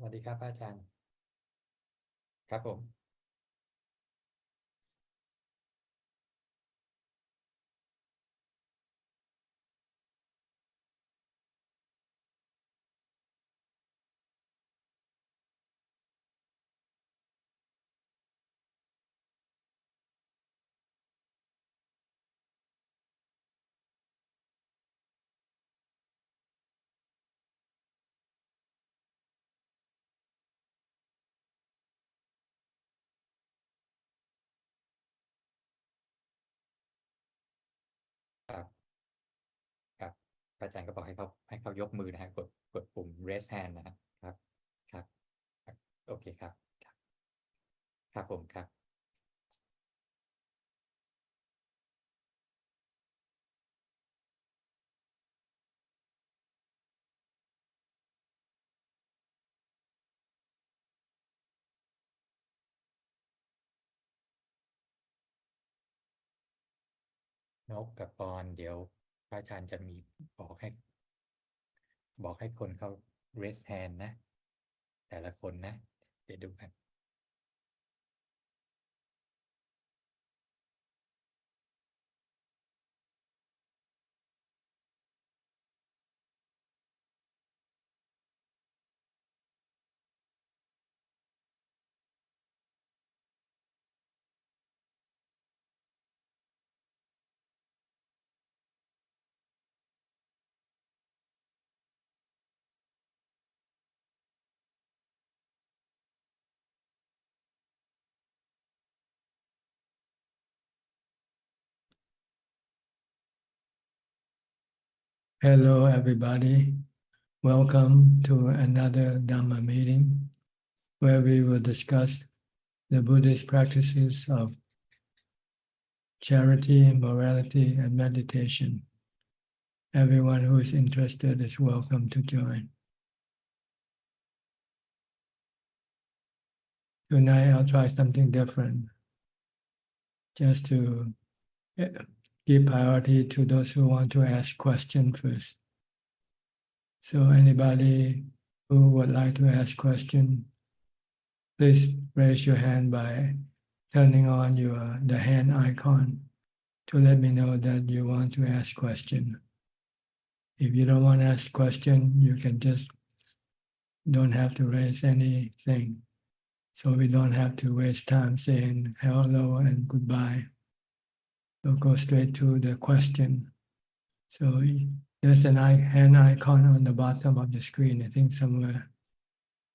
วัสดีครับอาจารย์ครับผมครับครับอาจารย์ก็บอกให้เขายกมือนะฮะกดปุ่ม raise hand นะครับครับครับโอเคครับครับผมครับนกกับปอนเดี๋ยวพระอาจารย์จะมีบอกให้บอกให้คนเขา raise hand นะแต่ละคนนะเดี๋ยวดูกัน Hello, everybody. Welcome to another Dhamma meeting where we will discuss the Buddhist practices of charity, morality, and meditation. Everyone who is interested is welcome to join. Tonight, I'll try something different, just to give priority to those who want to ask questions first. So anybody who would like to ask question, please raise your hand by turning on the hand icon to let me know that you want to ask question. If you don't want to ask question, you can just don't have to raise anything. So we don't have to waste time saying hello and goodbye. We'll go straight to the question. So there's an hand icon on the bottom of the screen, I think somewhere.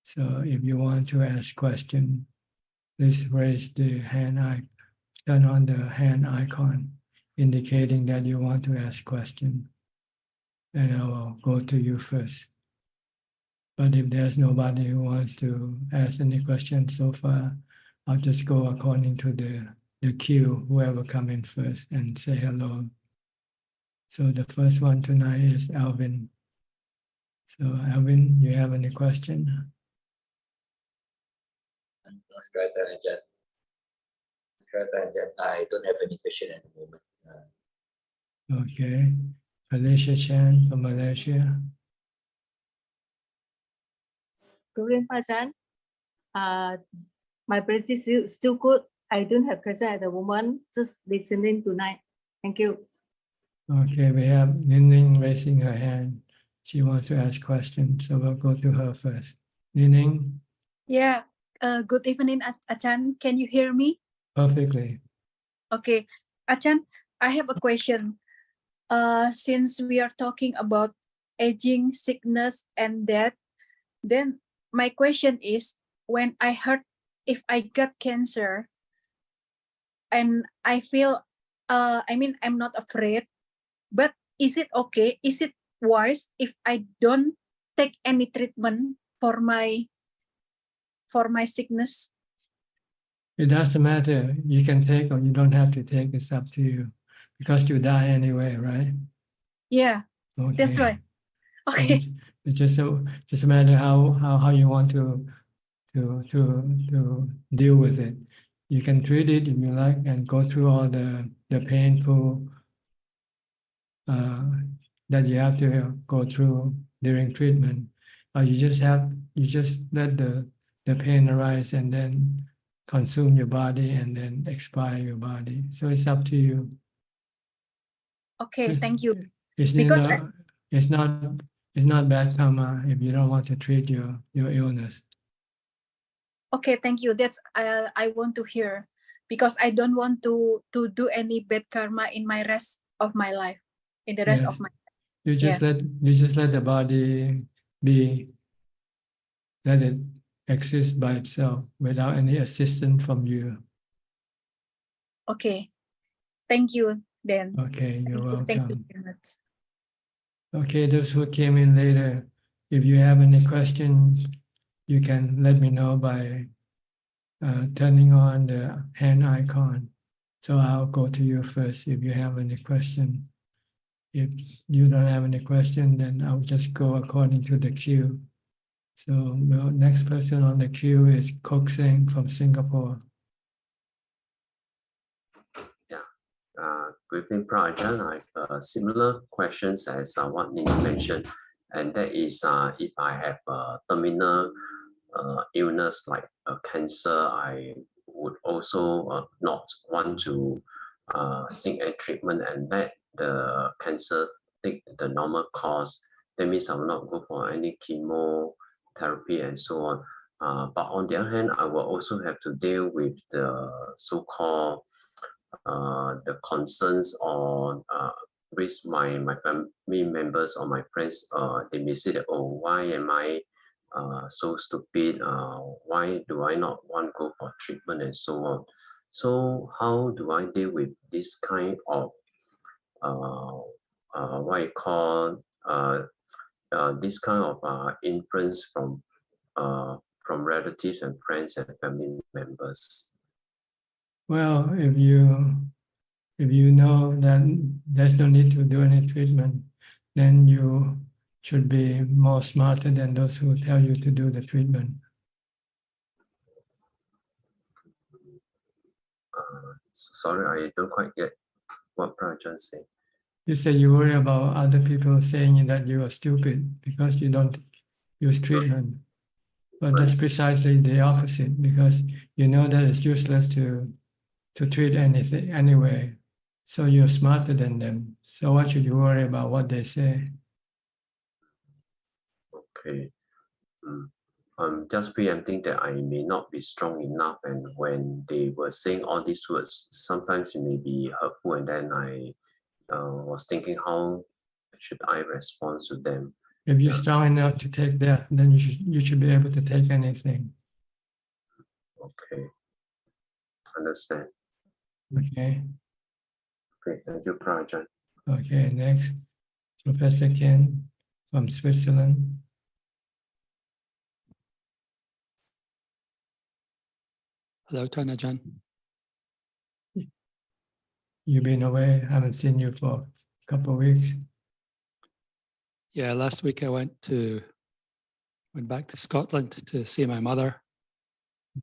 So if you want to ask question, please raise the hand icon, turn on the hand icon, indicating that you want to ask question. And I will go to you first. But if there's nobody who wants to ask any questions so far, I'll just go according to the queue, whoever come in first and say hello. So the first one tonight is Alvin. So Alvin, you have any question? I don't have any question at the moment. Okay. Alicia Chan from Malaysia. Good evening, Ajahn. My practice is still good. I don't have question at the moment. Just listening tonight. Thank you. Okay, we have Nining raising her hand. She wants to ask questions, so we'll go to her first. Nining? Yeah. Good evening, Ajahn. Can you hear me? Perfectly. Okay. Ajahn, I have a question. Since we are talking about aging, sickness, and death, then my question is, when I heard if I got cancer and I feel, I'm not afraid, but is it okay? Is it wise if I don't take any treatment for my sickness? It doesn't matter. You can take or you don't have to take. It's up to you. Because you die anyway, right? Yeah, okay. That's right. Okay. So it's just a matter how you want to deal with it. You can treat it if you like and go through all the painful that you have to go through during treatment. or you just let the pain arise and then consume your body and then expire your body. So it's up to you. Okay, thank you. It's Because neither, it's not bad karma if you don't want to treat your illness. Okay, thank you. That's I want to hear, because I don't want to do any bad karma in my rest of my life, in the rest Yes. of my You just let the body be, let it exist by itself without any assistance from you. Okay, thank you then. Okay, you're Thank you welcome. very much. Okay, those who came in later, if you have any questions, you can let me know by turning on the hand icon. So I'll go to you first if you have any question. If you don't have any question, then I'll just go according to the queue. So the next person on the queue is Kok Seng from Singapore. Good evening, Ajaan. I have similar questions as what Ning mentioned, and that is if I have a terminal illness like cancer, I would also not want to seek a treatment and let the cancer take the normal course. That means I will not go for any chemotherapy and so on. But on the other hand, I will also have to deal with the so-called the concerns on with my family members or my friends. They may say that, oh, why am I so stupid? Why do I not want to go for treatment and so on? So how do I deal with this kind of what you call this kind of influence from relatives and friends and family members? Well, if you know that there's no need to do any treatment, then you should be more smarter than those who tell you to do the treatment. Sorry, I don't quite get what Prajan said. You say you worry about other people saying that you are stupid because you don't use treatment. But that's precisely the opposite, because you know that it's useless to treat anything anyway. So you're smarter than them. So why should you worry about what they say? Okay. I'm just preempting that I may not be strong enough, and when they were saying all these words, sometimes it may be hurtful, and then I was thinking, how should I respond to them? If you're strong enough to take that, then you should be able to take anything. Okay, understand. Okay. Okay, thank you, Prajan. Okay, next, Professor Ken from Switzerland. Hello, Ajaan. You've been away, haven't seen you for a couple of weeks. Yeah, last week I went back to Scotland to see my mother.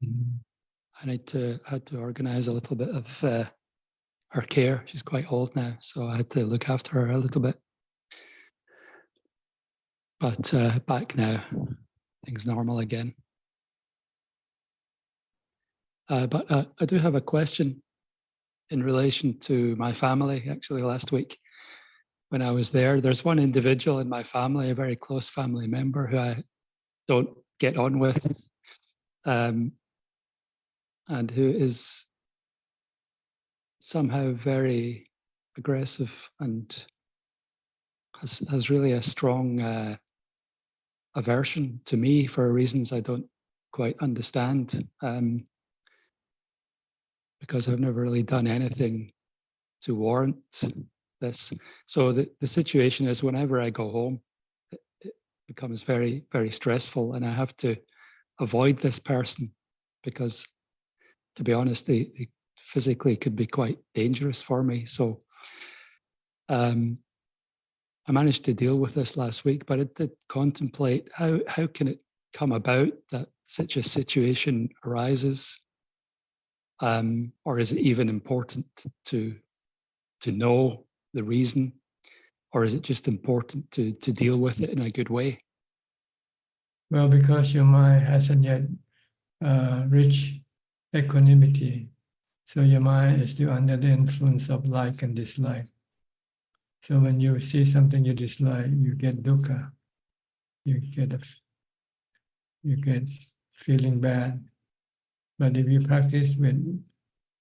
Mhm. I had to organize a little bit of her care. She's quite old now, so I had to look after her a little bit. But back now, things normal again. But I do have a question in relation to my family. Actually, last week when I was there, there's one individual in my family, a very close family member who I don't get on with, and who is somehow very aggressive and has really a strong aversion to me for reasons I don't quite understand, because I've never really done anything to warrant this. So the situation is, whenever I go home, it becomes very, very stressful, and I have to avoid this person because, to be honest, they physically could be quite dangerous for me. So I managed to deal with this last week, but it did contemplate how can it come about that such a situation arises, or is it even important to know the reason, or is it just important to deal with it in a good way? Well, because your mind hasn't yet reached equanimity, so your mind is still under the influence of like and dislike. So when you see something you dislike, you get dukkha, you get feeling bad. But if you practice with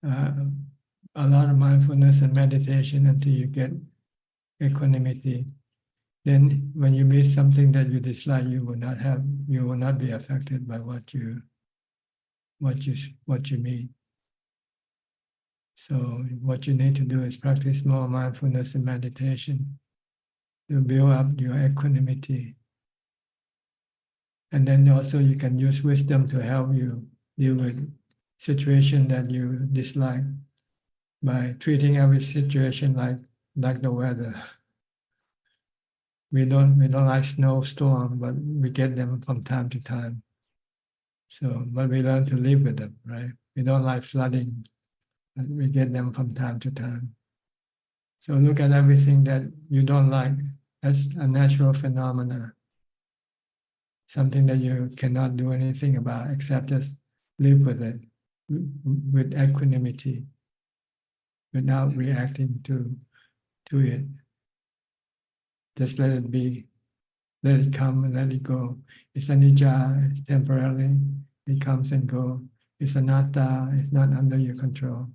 a lot of mindfulness and meditation until you get equanimity, then when you meet something that you dislike, you will not be affected by what you meet. So what you need to do is practice more mindfulness and meditation to build up your equanimity. And then also you can use wisdom to help you deal with situation that you dislike by treating every situation like the weather. We don't like snowstorm, but we get them from time to time. So, but we learn to live with them, right? We don't like flooding, but we get them from time to time. So look at everything that you don't like as a natural phenomena, something that you cannot do anything about except just live with it with equanimity, without reacting to it. Just let it be, let it come and let it go. It's anicca, it's temporary, it comes and goes. It's anatta, it's not under your control.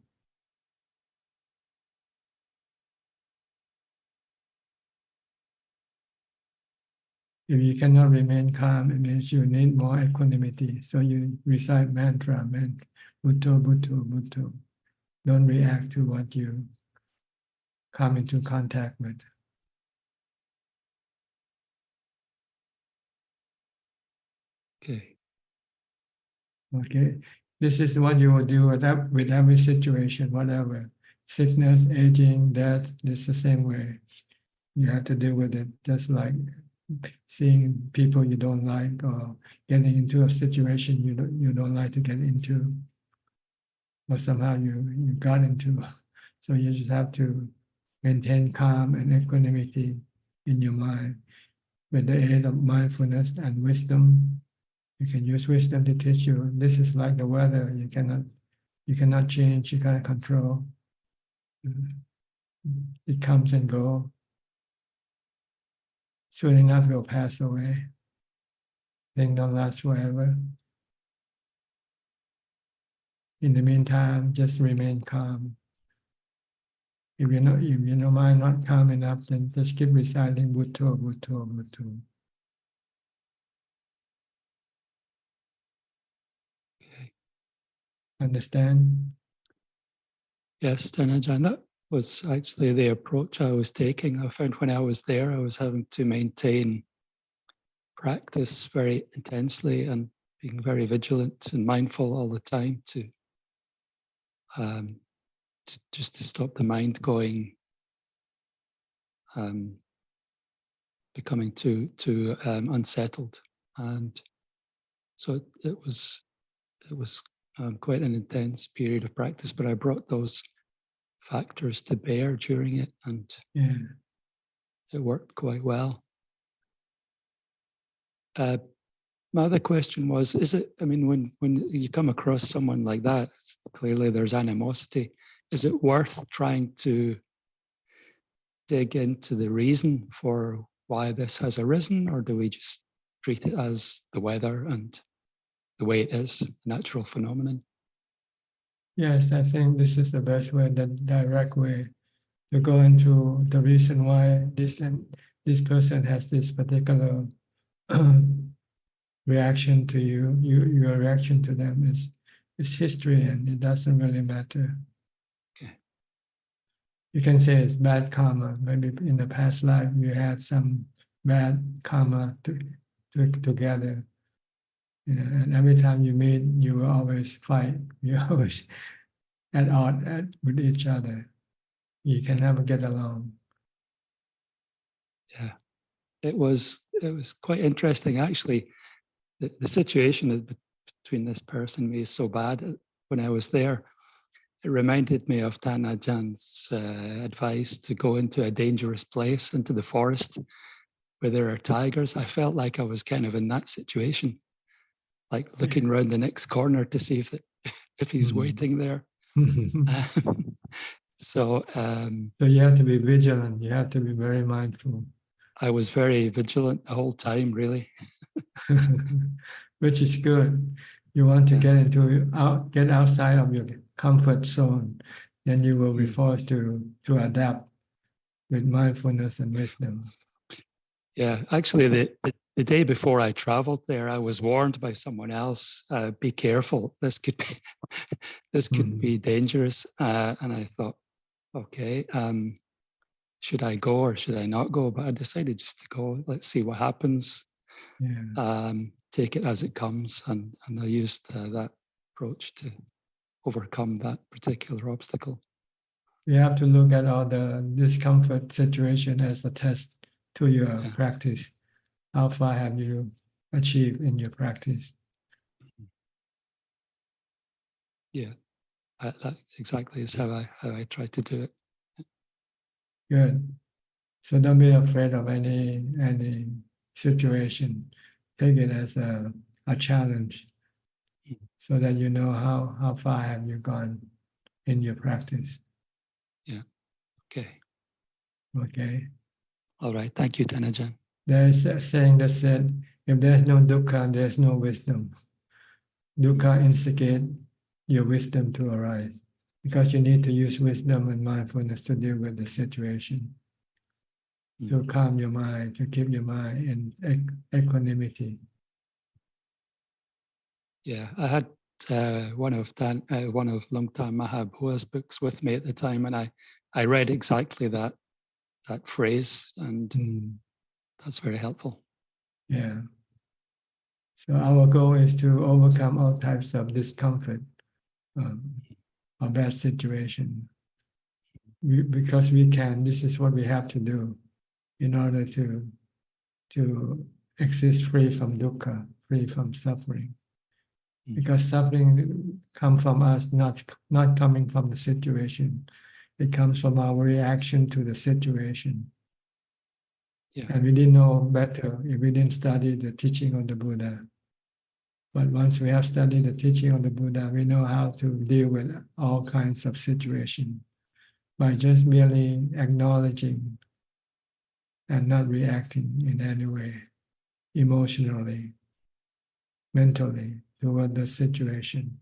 If you cannot remain calm, it means you need more equanimity. So you recite mantra, Bhutto, Bhutto, Bhutto. Don't react to what you come into contact with. Okay. Okay, this is what you will do with every situation, whatever. Sickness, aging, death, it's the same way. You have to deal with it, just like seeing people you don't like or getting into a situation you don't like to get into, or somehow you got into. So you just have to maintain calm and equanimity in your mind with the aid of mindfulness and wisdom. You can use wisdom to teach you. This is like the weather. You cannot change. You cannot control. It comes and goes. Soon enough, it will pass away. Things don't last forever. In the meantime, just remain calm. If your mind not calm enough, then just keep reciting Bhutto, Bhutto, Bhutto. Okay. Understand? Yes, Ajaan, that was actually the approach I was taking. I found when I was there, I was having to maintain practice very intensely and being very vigilant and mindful all the time to just to stop the mind going, becoming too unsettled. And so it was quite an intense period of practice, but I brought those factors to bear during it, and it worked quite well. My other question was, is it, I mean, when you come across someone like that, clearly there's animosity. Is it worth trying to dig into the reason for why this has arisen, or do we just treat it as the weather and the way it is, a natural phenomenon? Yes, I think this is the best way, the direct way to go into the reason why this person has this particular reaction to you. Your reaction to them is history, and it doesn't really matter. Okay. You can say it's bad karma. Maybe in the past life you had some bad karma together. And every time you meet, you will always fight. You always at odds with each other. You can never get along. Yeah, it was quite interesting actually. The situation between this person and me is so bad. When I was there, it reminded me of Ajaan's advice to go into a dangerous place, into the forest, where there are tigers. I felt like I was kind of in that situation, like looking around the next corner to see if he's waiting there. So So you have to be vigilant. You have to be very mindful. I was very vigilant the whole time, really. Which is good. You want to get outside of your comfort zone, then you will be forced to adapt with mindfulness and wisdom. Yeah, actually, the day before I traveled there, I was warned by someone else, be careful, this could be dangerous. And I thought, okay, should I go or should I not go? But I decided just to go. Let's see what happens. Yeah. Take it as it comes, and I used that approach to overcome that particular obstacle. You have to look at all the discomfort situation as a test to your practice. How far have you achieved in your practice? Yeah, that exactly is how I try to do it. Good. So don't be afraid of any situation. Take it as a challenge, so that you know how far have you gone in your practice. Yeah. Okay. Okay. All right. Thank you, Ajaan. There is a saying that said, if there's no dukkha, there's no wisdom. Dukkha instigate your wisdom to arise, because you need to use wisdom and mindfulness to deal with the situation, to calm your mind, to keep your mind in equanimity. Yeah, I had one of Lungtan Mahabua's books with me at the time, and I read exactly that phrase, and that's very helpful. Yeah. So our goal is to overcome all types of discomfort or bad situation. Because we can, this is what we have to do in order to exist free from dukkha, free from suffering. Because suffering comes from us, not coming from the situation. It comes from our reaction to the situation. Yeah. And we didn't know better if we didn't study the teaching of the Buddha. But once we have studied the teaching of the Buddha, we know how to deal with all kinds of situations by just merely acknowledging and not reacting in any way, emotionally, mentally, toward the situation.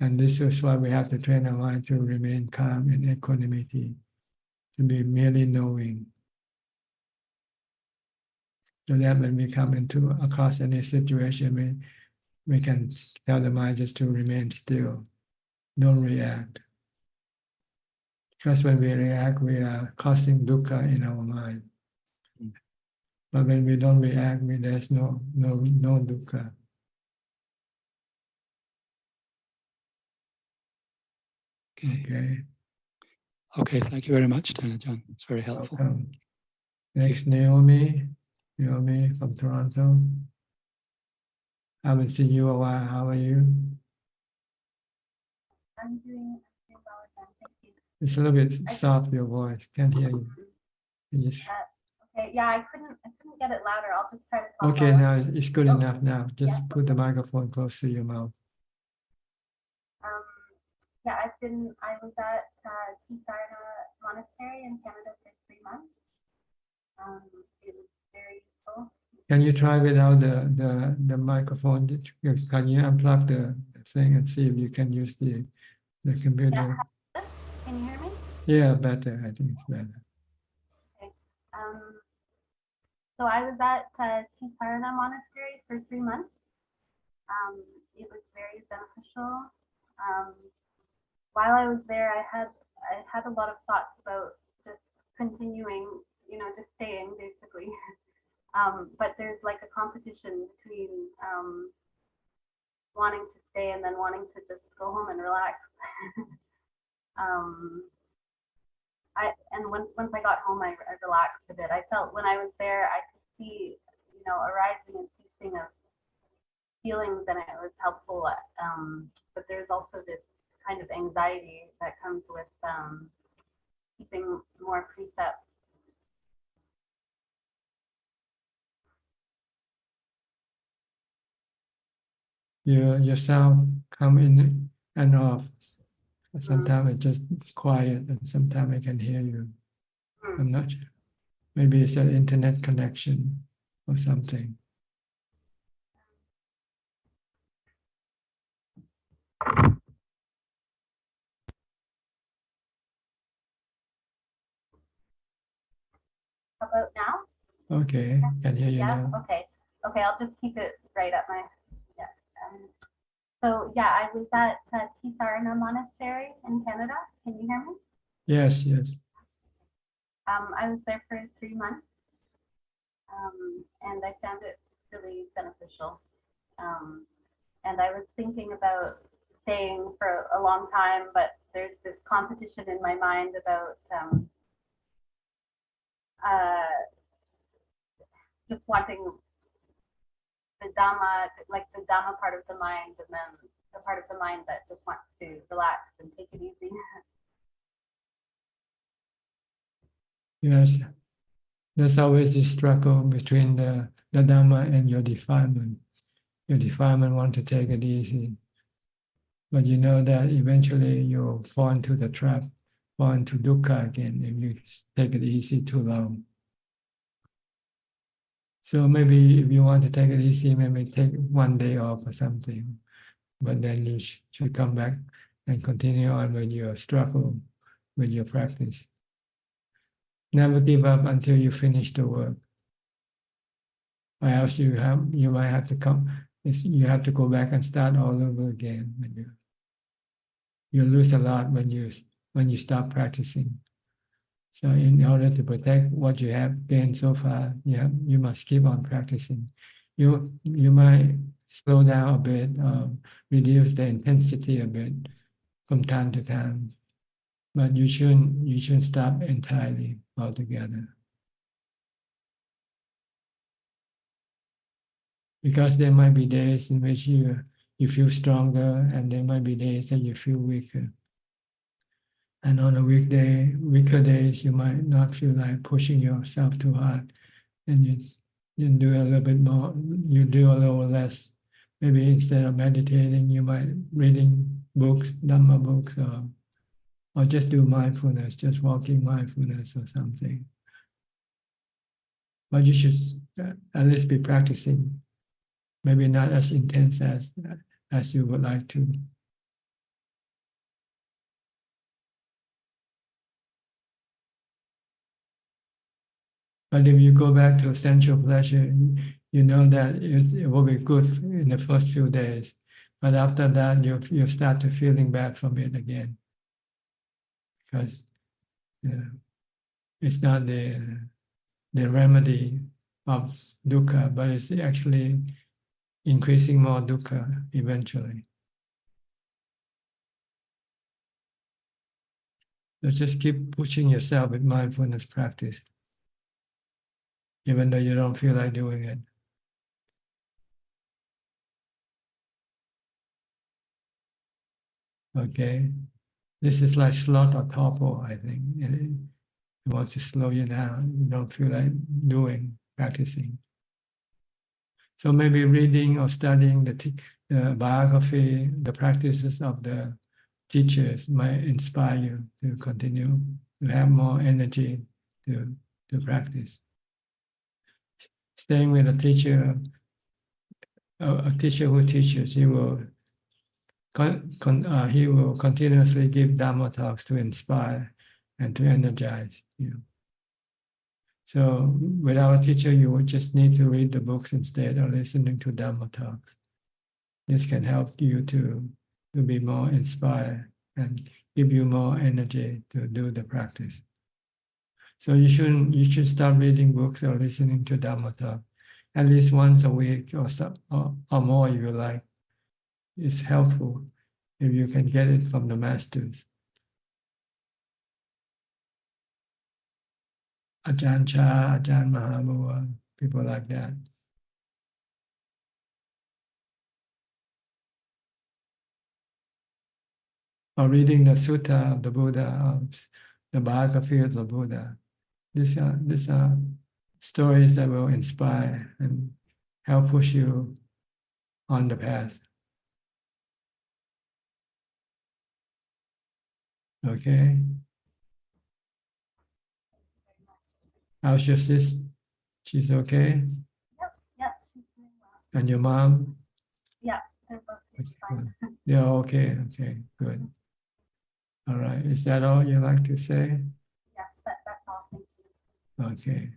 And this is why we have to train our mind to remain calm in equanimity, to be merely knowing. So that when we come across any situation, we can tell the mind just to remain still, don't react. Because when we react, we are causing dukkha in our mind. But when we don't react, there's no dukkha. Okay. Okay, thank you very much, Ajaan. It's very helpful. Welcome. Next, Naomi from Toronto. I haven't seen you a while. How are you? I'm doing well, thank you. It's a little bit soft, your voice. Can't hear you. Okay, yeah, I couldn't get it louder. I'll just try to talk. Okay, now it's good enough now. Just Yeah. put the microphone close to your mouth. Yeah, I was at Tisarana Monastery in Canada for 3 months. It was very useful. Can you try without the microphone? Can you unplug the thing and see if you can use the computer? Yeah, can you hear me? Yeah, better. I think it's better. Okay. So I was at Tisarana Monastery for 3 months. It was very beneficial. While I was there, I had a lot of thoughts about just continuing, just staying basically. But there's like a competition between wanting to stay and then wanting to just go home and relax. Once I got home, I relaxed a bit. I felt when I was there, I could see, arising and ceasing of feelings, and it was helpful. But there's also this kind of anxiety that comes with keeping more precepts your sound come in and off. Sometimes it's just quiet, and sometimes I can hear you. I'm not sure. Maybe it's an internet connection or something. How about now? Okay, can hear you Yeah, now. okay. Okay, I'll just keep it right up my, yeah. So yeah, I was at Tisarana Monastery in Canada. Can you hear me? Yes, yes. I was there for 3 months, and I found it really beneficial. And I was thinking about staying for a long time, but there's this competition in my mind about just wanting the Dhamma, like the Dhamma part of the mind, and then the part of the mind that just wants to relax and take it easy. Yes. There's always this struggle between the Dhamma and your defilement. Your defilement want to take it easy, but you know that eventually you'll fall into the trap, fall into dukkha again if you take it easy too long. So maybe if you want to take it easy, maybe take 1 day off or something, but then you should come back and continue on with your struggle, with your practice. Never give up until you finish the work. Or else you might have to you have to go back and start all over again. You lose a lot when you stop practicing. So in order to protect what you have gained so far, you must keep on practicing. You might slow down a bit, reduce the intensity a bit from time to time, but you shouldn't stop entirely altogether. Because there might be days in which you feel stronger, and there might be days that you feel weaker. And on a weaker days, you might not feel like pushing yourself too hard, and you do a little bit more, you do a little less. Maybe instead of meditating, you might reading books, Dhamma books, or just do mindfulness, just walking mindfulness or something. But you should at least be practicing. Maybe not as intense as you would like to. But if you go back to sensual pleasure, you know that it will be good in the first few days. But after that, you start to feeling bad from it again. Because it's not the remedy of dukkha, but it's actually increasing more dukkha eventually. So just keep pushing yourself with mindfulness practice, even though you don't feel like doing it. Okay, this is like sloth or torpor, I think. It wants to slow you down. You don't feel like practicing. So maybe reading or studying the biography, the practices of the teachers might inspire you to continue to have more energy to practice. Staying with a teacher who teaches, he will continuously give Dhamma talks to inspire and to energize you. So without a teacher, you would just need to read the books instead or listening to Dhamma talks. This can help you to be more inspired and give you more energy to do the practice. So you should start reading books or listening to Dhamma talk at least once a week or more if you like. It's helpful if you can get it from the masters. Ajaan Chah, Ajaan Mahabua, people like that. Or reading the Sutta of the Buddha, the biography of the Buddha. These are stories that will inspire and help push you on the path. Okay. How's your sis? She's okay? Yep, she's doing well. And your mom? Yeah, they're both doing fine. Yeah, okay, okay, good. All right, is that all you like to say? Yes, that's all. Thank you. Okay.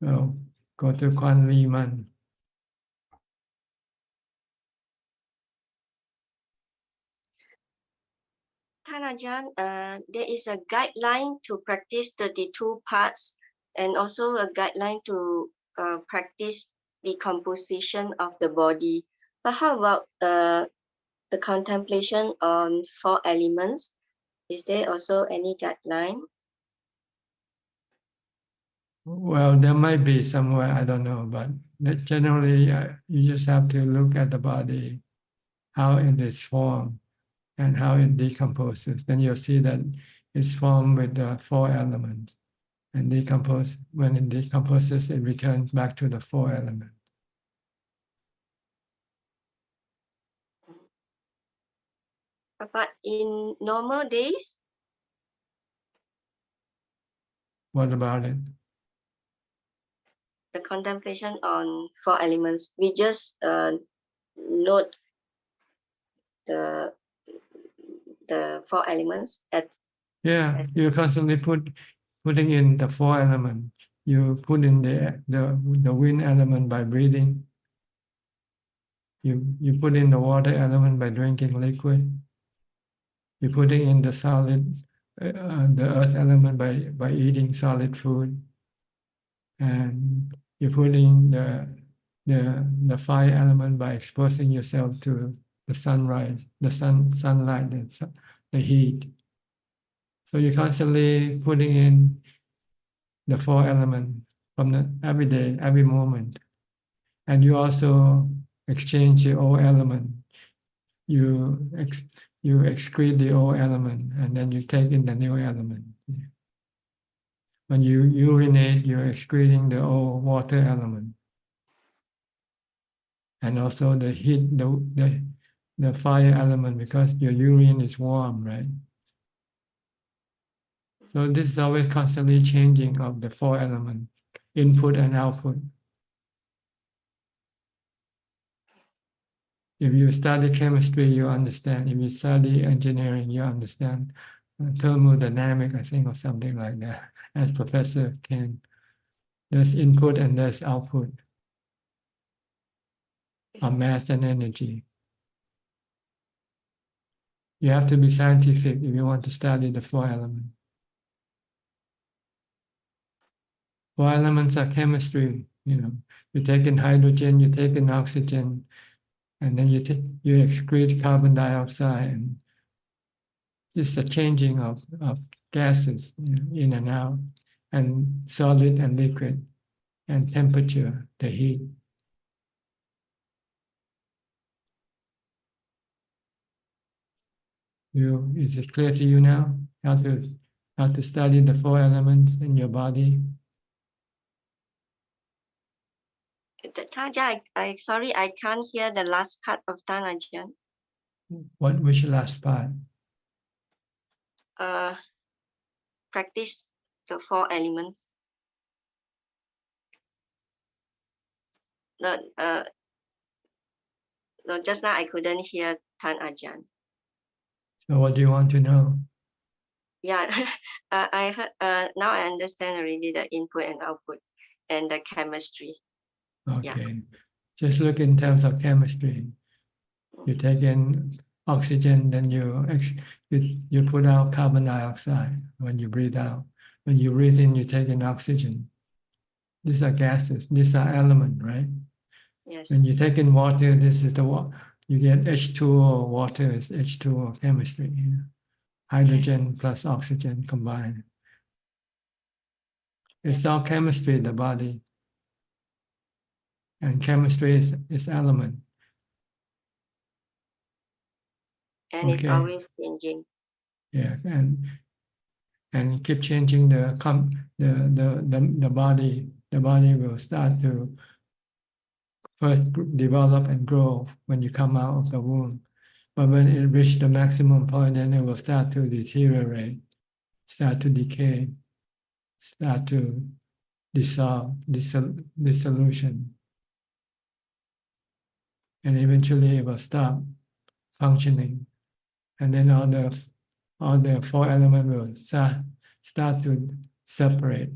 So go to Kwan Lee Man. Ajaan, there is a guideline to practice 32 parts and also a guideline to practice decomposition of the body. But how about the contemplation on 4 elements? Is there also any guideline? Well, there might be somewhere, I don't know, but generally you just have to look at the body, how it is formed and how it decomposes. Then you'll see that it's formed with the 4 elements. And when it decomposes, it returns back to the 4 elements. But in normal days, What about it? the contemplation on 4 elements, we just note the 4 elements at Yeah, you constantly putting in the 4 elements. You put in the wind element by breathing. You put in the water element by drinking liquid. You're putting in the solid, the earth element by eating solid food, and you're putting the fire element by exposing yourself to the sunrise, sunlight, the heat. So you're constantly putting in the 4 elements from every day, every moment, and you also exchange the old element. You excrete the old element, and then you take in the new element. When you urinate, you're excreting the old water element, and also the heat, the fire element, because your urine is warm, right? So this is always constantly changing of the 4 elements, input and output. If you study chemistry, you understand. If you study engineering, you understand thermodynamic, I think, or something like that, as Professor Ken. There's input and there's output of mass and energy. You have to be scientific if you want to study the 4 elements. 4 elements are chemistry, You take in hydrogen, you take in oxygen, and then you excrete carbon dioxide, and it's a changing of gases in and out, and solid and liquid, and temperature, the heat. Is it clear to you now how to study the 4 elements in your body? Tanja, I sorry, I can't hear the last part of Ajaan. Which last part? Practice the 4 elements. No, just now I couldn't hear Ajaan. So what do you want to know? Yeah, I heard. Now I understand already the input and output and the chemistry. Okay, just look in terms of chemistry. You take in oxygen, then you put out carbon dioxide when you breathe out. When you breathe in, you take in oxygen. These are gases. These are elements, right? Yes. When you take in water, this is the water. You get H2O. Water is H2O chemistry. Hydrogen plus oxygen combined. It's all chemistry, the body. And chemistry is element. And it's always changing. Yeah, and keep changing the body. The body will start to first develop and grow when you come out of the womb. But when it reached the maximum point, then it will start to deteriorate, start to decay, start to dissolve, dissolution. And eventually it will stop functioning. And then all the four elements will start to separate.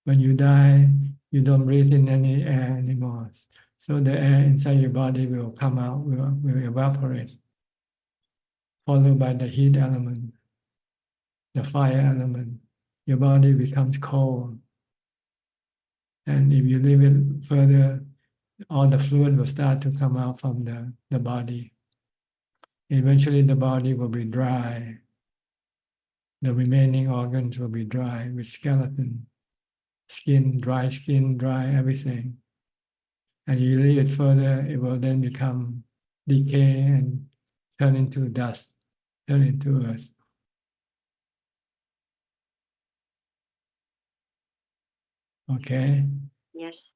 When you die, you don't breathe in any air anymore. So the air inside your body will come out, will evaporate, followed by the heat element, the fire element. Your body becomes cold. And if you leave it further, all the fluid will start to come out from the body. Eventually the body will be dry. The remaining organs will be dry with skeleton, dry skin, dry everything. And you leave it further, it will then become decay and turn into dust, turn into earth. Okay? Yes.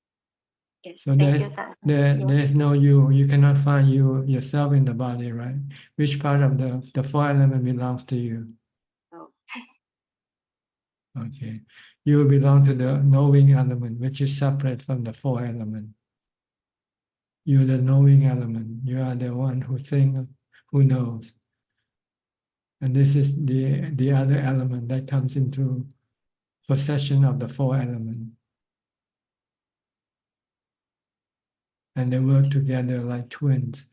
Yes. So Thank you. there's no you. You cannot find yourself in the body, right? Which part of the four element belongs to you? Oh. Okay. You belong to the knowing element, which is separate from the four element. You're the knowing element. You are the one who thinks, who knows. And this is the other element that comes into possession of the four elements. And they work together like twins.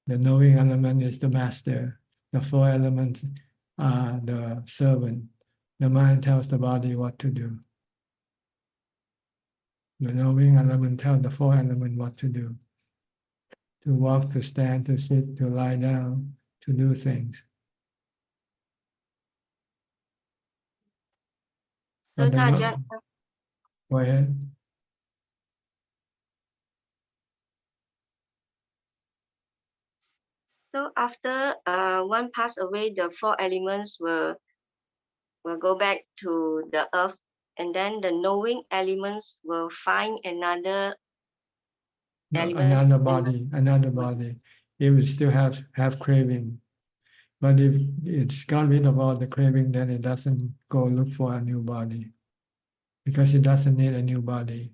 The knowing element is the master. The four elements are the servant. The mind tells the body what to do. The knowing element tells the four elements what to do. To walk, to stand, to sit, to lie down, to do things. So But Ajahn, go ahead. so after one passed away, the four elements will go back to the earth, and then the knowing elements will find another element. Another body. It will still have craving. But if it's got rid of all the craving, then it doesn't go look for a new body. Because it doesn't need a new body.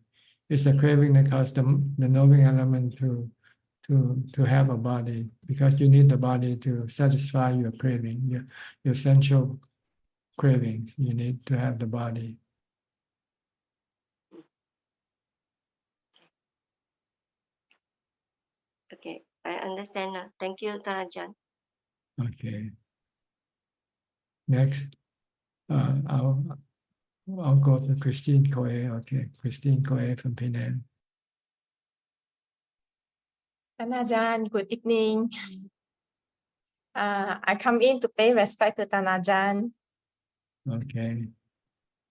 It's a craving that causes the knowing element to have a body, because you need the body to satisfy your craving, your sensual cravings. You need to have the body. Okay, I understand now. Thank you, Ajahn. Okay. Next, I'll go to Christine Coe. Okay, Christine Coe from Penang. Ajahn, good evening. I come in to pay respect to Ajahn. Okay.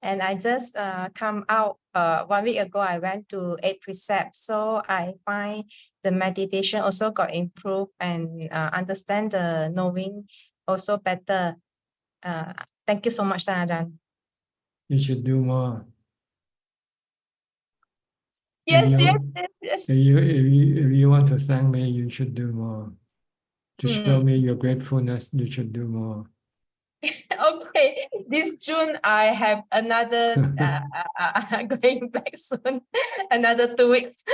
And I just come out 1 week ago. I went to 8 precepts, so I find the meditation also got improved and understand the knowing also better. Thank you so much, Ajahn. You should do more. Yes. If you want to thank me, you should do more. To show me your gratefulness, you should do more. Okay, this June I have another going back soon, another 2 weeks.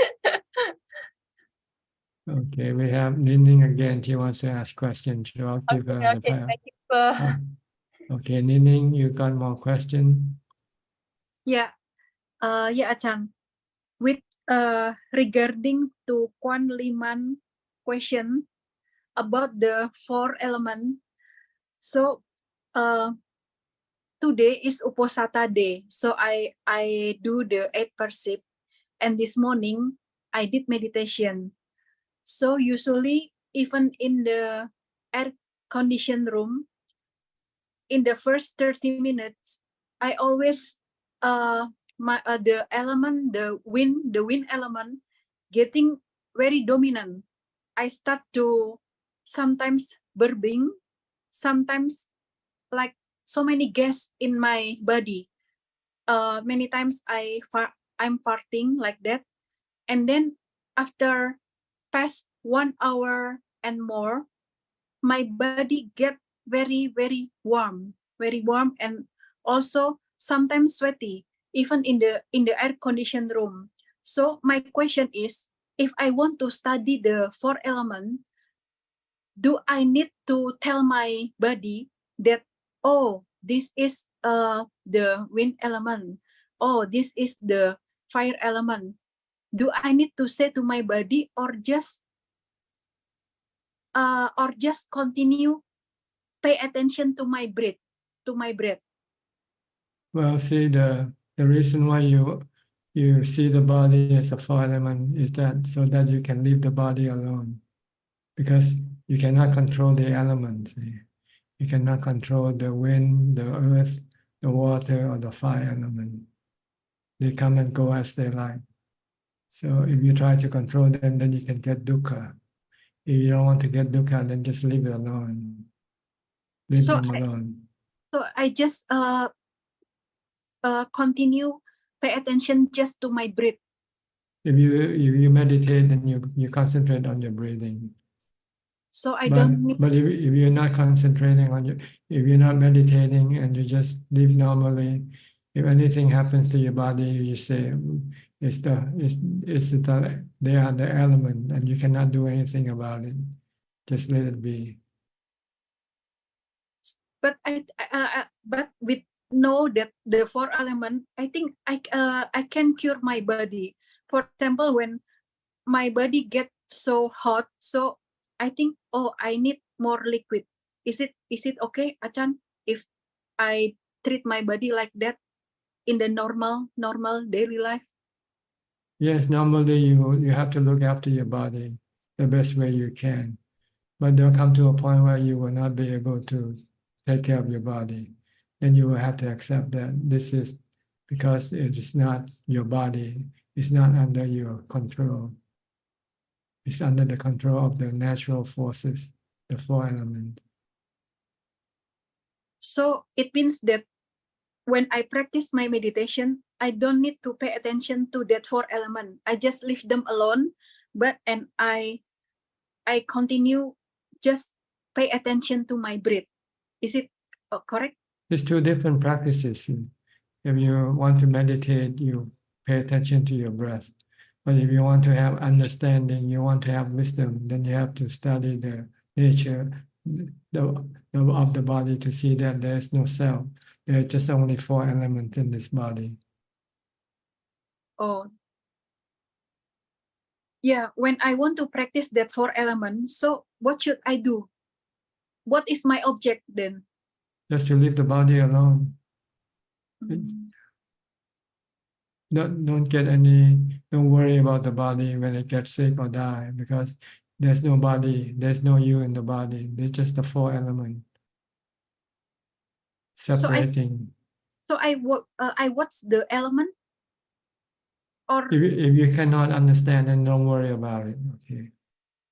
Okay, we have Nining again. She wants to ask questions. So I'll give her the file. Thank you, sir. Okay, Nining, you got more questions? Yeah, Ajahn. With regarding to Kwan Liman question about the four element. So today is Uposatha day. So I do the 8 percep, and this morning I did meditation. So usually even in the air conditioned room, in the first 30 minutes, I always the element, the wind element getting very dominant. I start to sometimes burping, sometimes like so many gas in my body. Many times I I'm farting like that. And then after past 1 hour and more, my body get very warm, and also sometimes sweaty, even in the air conditioned room. So my question is, if I want to study the 4 element, do I need to tell my body that, oh, this is the wind element, oh, this is the fire element? Do I need to say to my body, or just continue pay attention to my breath, Well, see, the reason why you see the body as a 4 element is that so that you can leave the body alone, because you cannot control the elements. You cannot control the wind, the earth, the water, or the fire element. They come and go as they like. So if you try to control them, then you can get dukkha. If you don't want to get dukkha, then just leave it alone. Leave them alone. So I just continue pay attention just to my breath. If you meditate, then you concentrate on your breathing. So I But don't need. but if you're not concentrating on if you're not meditating and you just live normally, if anything happens to your body, you just say they are the element, and you cannot do anything about it. Just let it be. But but with know that the 4 element, I think I can cure my body. For example, when my body gets so hot, so I think, oh, I need more liquid. Is it okay, Ajahn, if I treat my body like that in the normal daily life? Yes, normally you have to look after your body the best way you can, but there'll come to a point where you will not be able to take care of your body. Then you will have to accept that this is because it is not your body, it's not under your control. It's under the control of the natural forces, the 4 elements. So it means that when I practice my meditation, I don't need to pay attention to that 4 element. I just leave them alone, and I continue just pay attention to my breath. Is it correct? It's 2 different practices. If you want to meditate, you pay attention to your breath. But if you want to have understanding, you want to have wisdom, then you have to study the nature of the body to see that there is no self. There are just only 4 elements in this body. Oh, yeah. When I want to practice that 4 elements, so what should I do? What is my object then? Just to leave the body alone. Don't worry about the body when it gets sick or die, because there's no body, there's no you in the body. There's just the 4 elements separating. So I what's the element? Or if you cannot understand, then don't worry about it. Okay.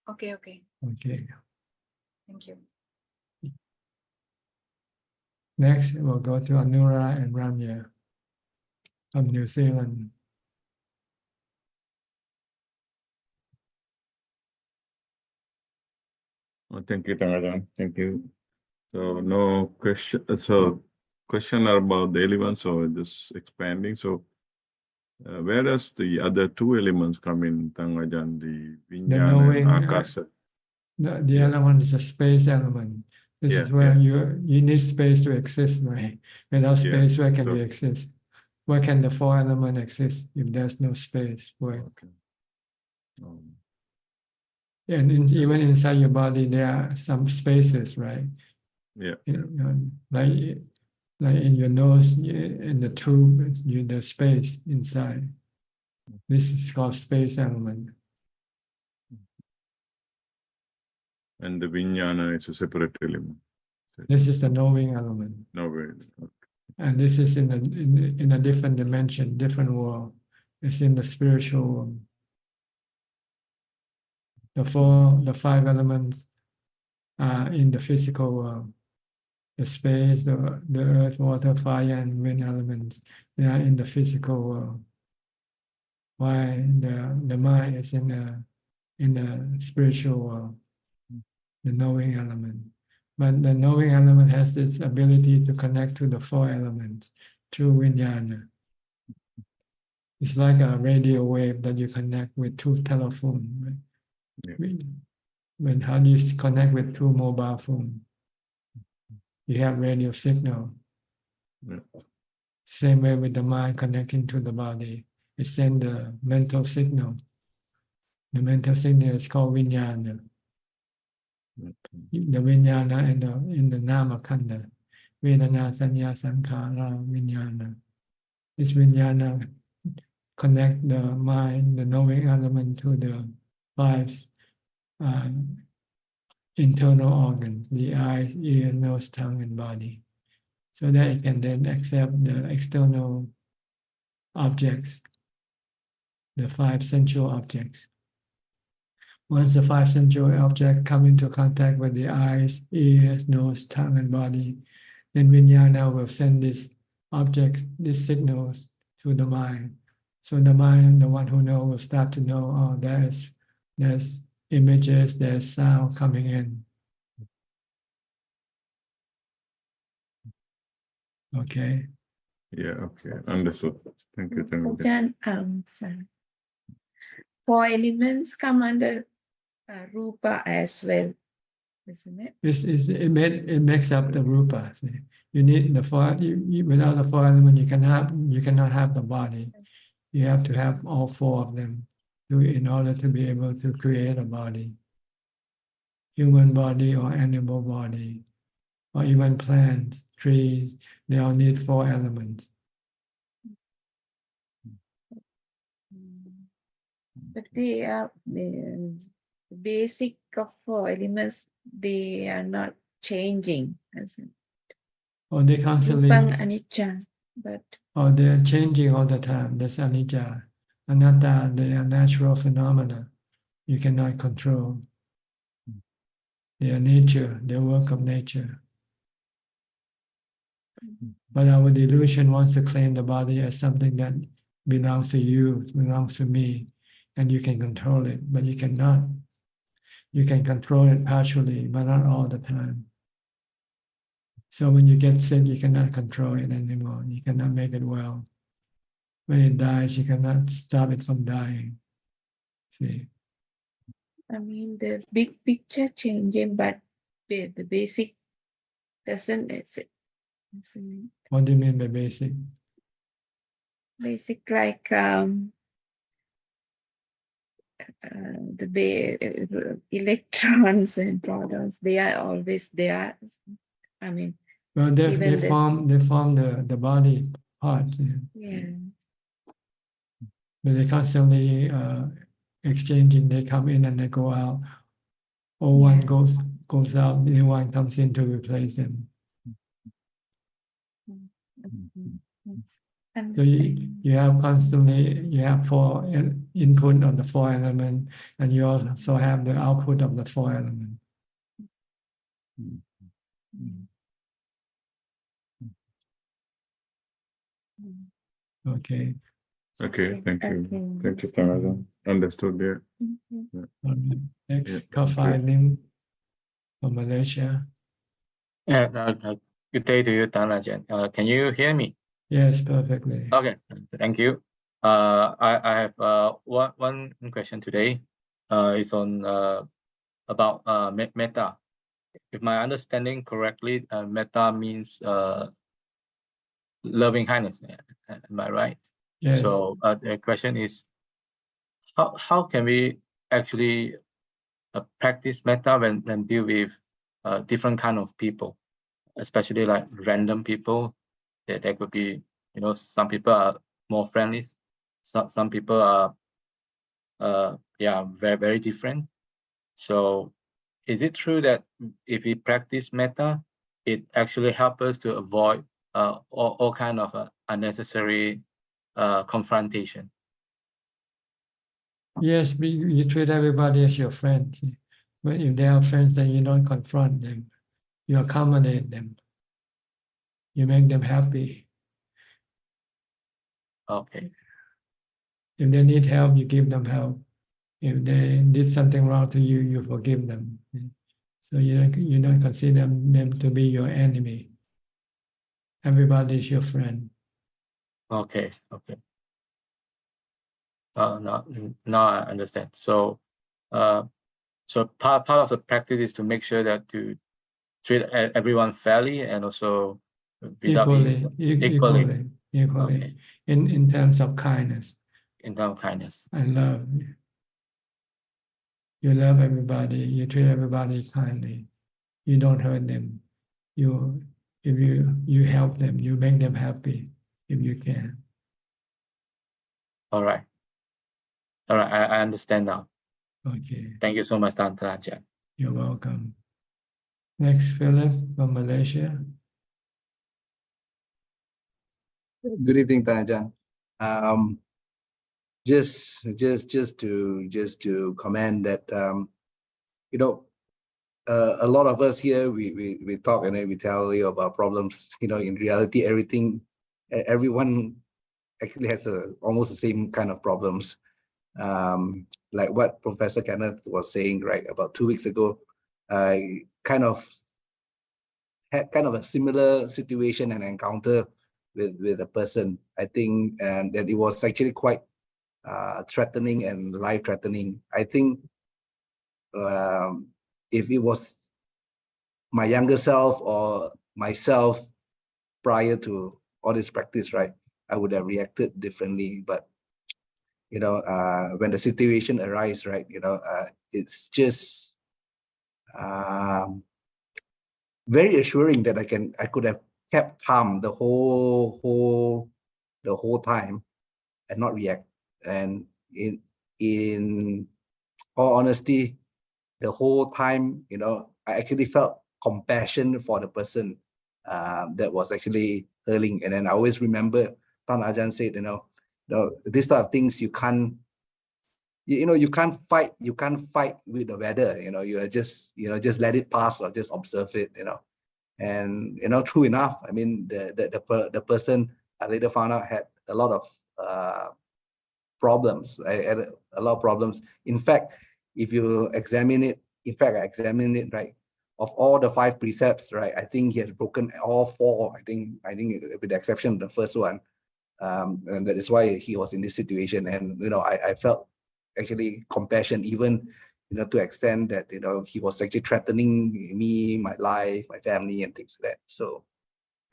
Okay. Thank you. Next, we'll go to Anura and Ramya from New Zealand. Thank you, Ajahn. Thank you. So no question. So question about the elements, so just expanding. So where does the other 2 elements come in, Ajahn? The Vijnana and Akasa. The element is a space element. This is where you need space to exist, right? Without space, where can you exist? Where can the 4 elements exist if there's no space? Where? Okay. And even inside your body, there are some spaces, right? Yeah. Like in your nose, in the tube, there's space inside. This is called space element. And the Vijnana is a separate element. This is the knowing element. Okay. And this is in a different dimension, different world. It's in the spiritual world. The 5 elements are in the physical world. The space, the earth, water, fire, and wind elements, they are in the physical world. Why the mind is in the spiritual world, the knowing element. But the knowing element has this ability to connect to the four elements through vijnana. It's like a radio wave that you connect with through telephone. Right? Yeah. When how do you connect with through mobile phone? You have radio signal. Yeah. Same way with the mind connecting to the body. It sends the mental signal. The mental signal is called vijnana. The vijnana in the nama khanda. Vedana, sanya, sankhara, vijnana. This vijnana connect the mind, the knowing element to the five internal organs, the eyes, ear, nose, tongue, and body. So that it can then accept the external objects, the five sensual objects. Once the five sensual objects come into contact with the eyes, ears, nose, tongue, and body, then vijnana will send these objects, these signals to the mind. So the mind, the one who knows, will start to know, oh, there's images, there's sound coming in. Okay. Yeah, okay, understood. Thank you, Chandra. Ajahn, sorry. Four elements come under rupa as well, isn't it? It makes up the rupa. See. You need the four. Without the four elements, you cannot have the body. You have to have all four of them in order to be able to create a body. Human body or animal body, or even plants, trees, they all need four elements. But they are the basic of four elements. They are not changing, isn't it? Or they constantly. Rupang anicca, but. Or they're changing all the time. That's anicca. Anatta, they are natural phenomena. You cannot control. They are nature, they are work of nature. But our delusion wants to claim the body as something that belongs to you, belongs to me, and you can control it, but you cannot. You can control it partially, but not all the time. So when you get sick, you cannot control it anymore. You cannot make it well. When it dies, you cannot stop it from dying. See? I mean, the big picture changing, but the basic doesn't. What do you mean by basic? Basic, like the electrons and protons. They are always there. I mean, well, they form the body part. Yeah. But they constantly exchanging. They come in and they go out. Or one goes out, new one comes in to replace them. So you have four input of the four elements, and you also have the output of the four elements. Okay. Okay, thank you. Thank you, Chandra. Understood there. Yeah. Next, Kafiling from Malaysia. Good day to you, Ajahn. Can you hear me? Yes, perfectly. Okay, thank you. I have one question today. It's on about metta. If my understanding correctly, metta means loving kindness. Am I right? Yes. So the question is, how can we actually practice metta when deal with different kind of people, especially like random people? That there could be, some people are more friendly, some people are very, very different. So is it true that if we practice metta, it actually helps us to avoid all kind of unnecessary confrontation? Yes, you treat everybody as your friend. But if they are friends, then you don't confront them. You accommodate them. You make them happy. Okay. If they need help, you give them help. If they did something wrong to you, you forgive them. So you don't consider them to be your enemy. Everybody is your friend. Okay. Okay. Now I understand. So, so part of the practice is to make sure that to treat everyone fairly and also without being Equally. Okay. In terms of kindness in terms of kindness. and love. You love everybody. You treat everybody kindly. You don't hurt them. If you help them, you make them happy if you can. All right. All right. I understand now. Okay. Thank you so much, Ajahn. You're welcome. Next, Philip from Malaysia. Good evening, Ajahn. Just to comment that you know, a lot of us here we talk and then we tell you about problems. You know, in reality, everyone actually has almost the same kind of problems. Like what Professor Kenneth was saying, right, about 2 weeks ago, I kind of had a similar situation and encounter with a person. I think and that it was actually quite threatening and life-threatening. I think if it was my younger self or myself prior to all this practice, right, I would have reacted differently. But you know, when the situation arises, right, you know, it's just very assuring that I could have kept calm the whole time and not react. And in all honesty, the whole time, you know, I actually felt compassion for the person that was actually hurling. And then I always remember Ajahn said, you know, these type of things you can't fight with the weather. You know, you are just let it pass or just observe it. You know, and you know, true enough. I mean, the person I later found out had a lot of problems. I had a lot of problems. In fact, if you examine it, I examined it, right. Of all the 5 precepts, right, I think he has broken all 4. I think with the exception of the first one, and that is why he was in this situation. And you know, I felt actually compassion, even you know, to extent that you know he was actually threatening me, my life, my family, and things like that. So,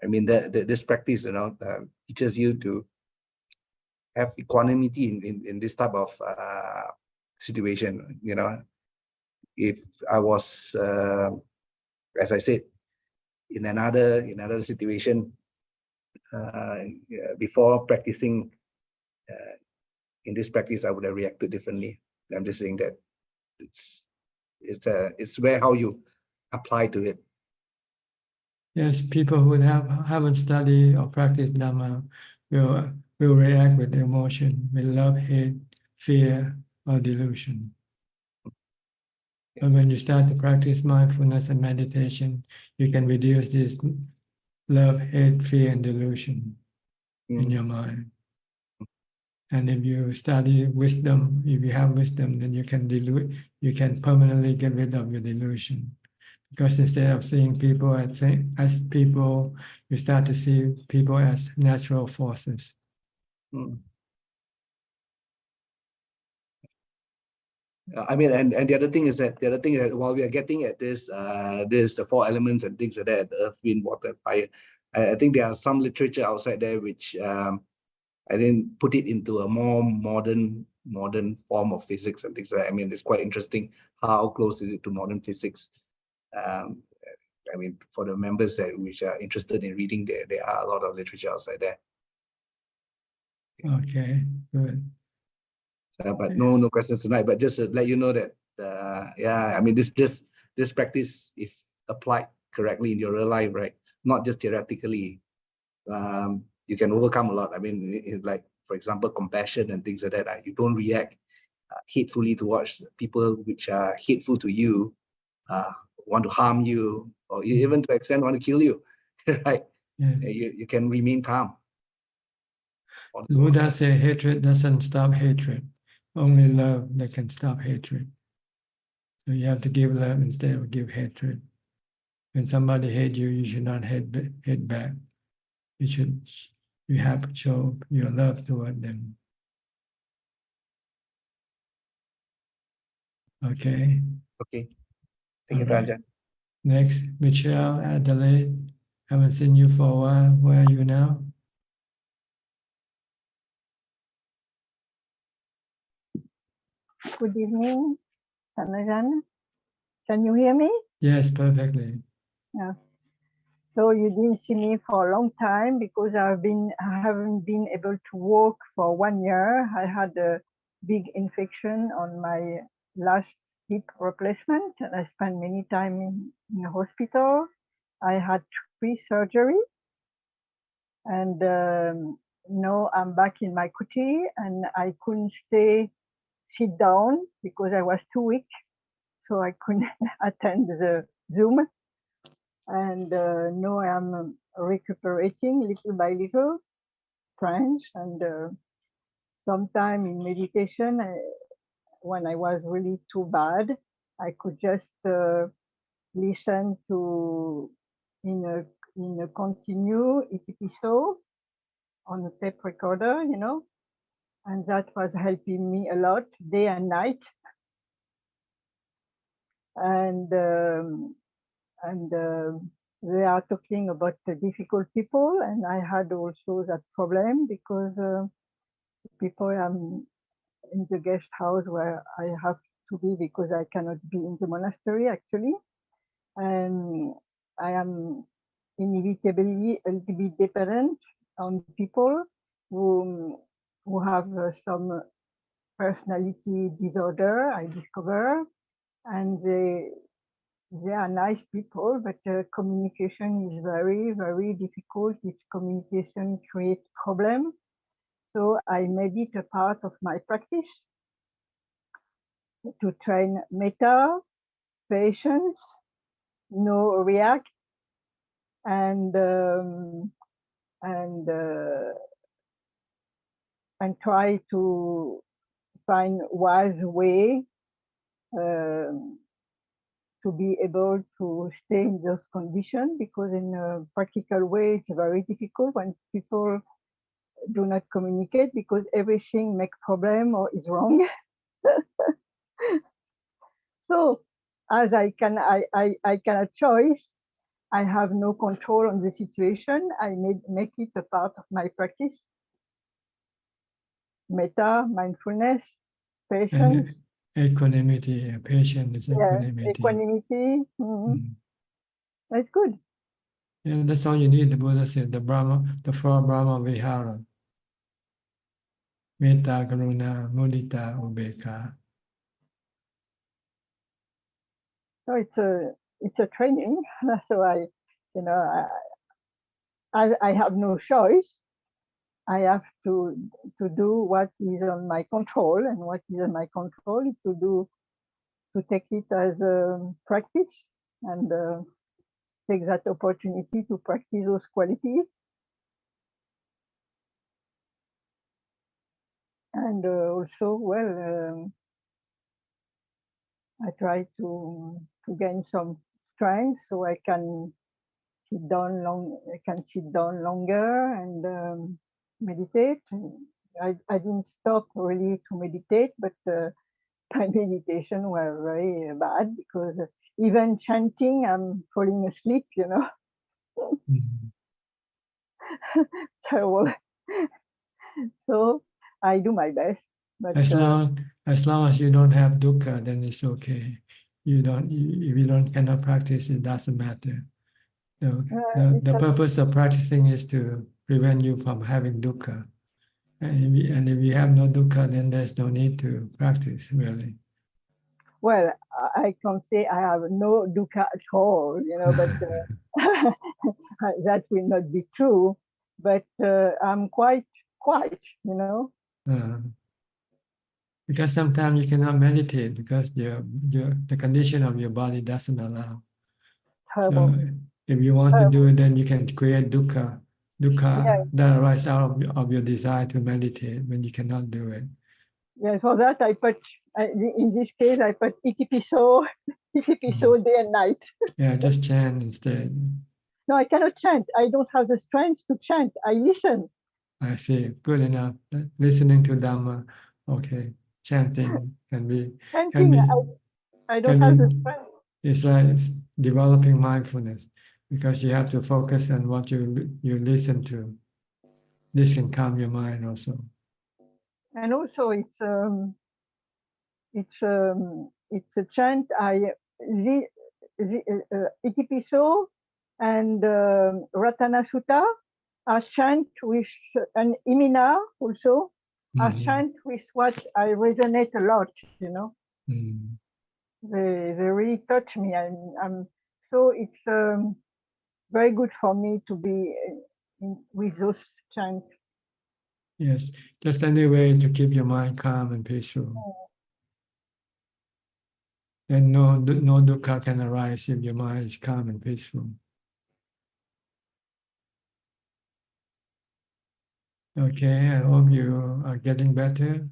I mean, this practice, you know, teaches you to have equanimity in this type of situation. You know, if I was, as I said, in another situation before practicing in this practice, I would have reacted differently. I'm just saying that it's where how you apply to it. Yes, people who haven't studied or practiced Dhamma will react with emotion, with love, hate, fear, or delusion. But when you start to practice mindfulness and meditation, you can reduce this love, hate, fear, and delusion in your mind. And if you study wisdom, if you have wisdom, then you can permanently get rid of your delusion. Because instead of seeing people as people, you start to see people as natural forces. I mean, and the other thing is that while we are getting at this, the 4 elements and things like that, earth, wind, water, fire, I think there are some literature outside there which I didn't put it into a more modern form of physics and things like that. I mean, it's quite interesting how close is it to modern physics. I mean, for the members which are interested in reading, there are a lot of literature outside there. Okay, good. But no questions tonight. But just to let you know that, yeah, I mean, this practice, if applied correctly in your real life, right, not just theoretically, you can overcome a lot. I mean, like for example, compassion and things like that. You don't react hatefully towards people which are hateful to you, want to harm you, or even to extent want to kill you, right? Yes. You can remain calm. for The Buddha said hatred doesn't stop hatred. Only love that can stop hatred. So you have to give love instead of give hatred. When somebody hates you, you should not hate back. You have to show your love toward them. Okay. Okay. Thank you, All right. Ajahn. Next, Michelle Adelaide. Haven't seen you for a while. Where are you now? Good evening, Ajahn. Can you hear me? Yes, perfectly. Yeah. So you didn't see me for a long time because I haven't been able to walk for 1 year. I had a big infection on my last hip replacement, and I spent many time in the hospital. I had 3 surgeries, and now I'm back in my kuti, and I couldn't sit down because I was too weak, so I couldn't attend the Zoom. And now I'm recuperating little by little, French, and sometime in meditation, when I was really too bad, I could just listen to in a continue episode on a tape recorder, and that was helping me a lot day and night. And they are talking about the difficult people, and I had also that problem because people I'm in the guest house where I have to be because I cannot be in the monastery actually, and I am inevitably a little bit dependent on people who have some personality disorder, I discover, and they are nice people, but communication is very, very difficult. This communication creates problems. So I made it a part of my practice to train metta, patience, no react, and try to find wise way to be able to stay in those conditions, because in a practical way, it's very difficult when people do not communicate because everything makes problem or is wrong. So as I cannot choice, I have no control on the situation. I make it a part of my practice. Metta, mindfulness, patience. Equanimity, patience, equanimity. Equanimity. That's good. Yeah, that's all you need. The Buddha said the 4 Brahma Vihara. Metta, Karuna, Mudita, Ubeka. So it's a training. So I have no choice. I have to do what is on my control, and what is on my control is to take it as a practice and take that opportunity to practice those qualities. And also, well, I try to gain some strength so I can sit down longer and meditate. I didn't stop really to meditate, but my meditation were very bad because even chanting, I'm falling asleep, Terrible. So I do my best. But As long as you don't have dukkha, then it's okay. If you cannot practice, it doesn't matter. The purpose of practicing is to prevent you from having dukkha. And if you have no dukkha, then there's no need to practice, really. Well, I can't say I have no dukkha at all, but that will not be true. But I'm quite, Because sometimes you cannot meditate because the condition of your body doesn't allow. Terrible. So if you want to do it, then you can create dukkha dukkha Yeah. that arises out of your desire to meditate when you cannot do it. Yeah, for that I put, in this case, I put itipiso, itipiso day and night. Yeah, just chant instead. No, I cannot chant. I don't have the strength to chant. I listen. I see. Good enough. Listening to Dhamma. Okay. Chanting can be Chanting, I don't have the strength. It's like developing mindfulness because you have to focus on what you listen to. This can calm your mind also. And also it's a chant. Itipiso and Ratana Sutta are chant with an Imina also are chant with what I resonate a lot, you know. They really touch me, and so it's very good for me to be with those chants. Yes, just any way to keep your mind calm and peaceful. Then no dukkha can arise if your mind is calm and peaceful. Okay, I hope you are getting better.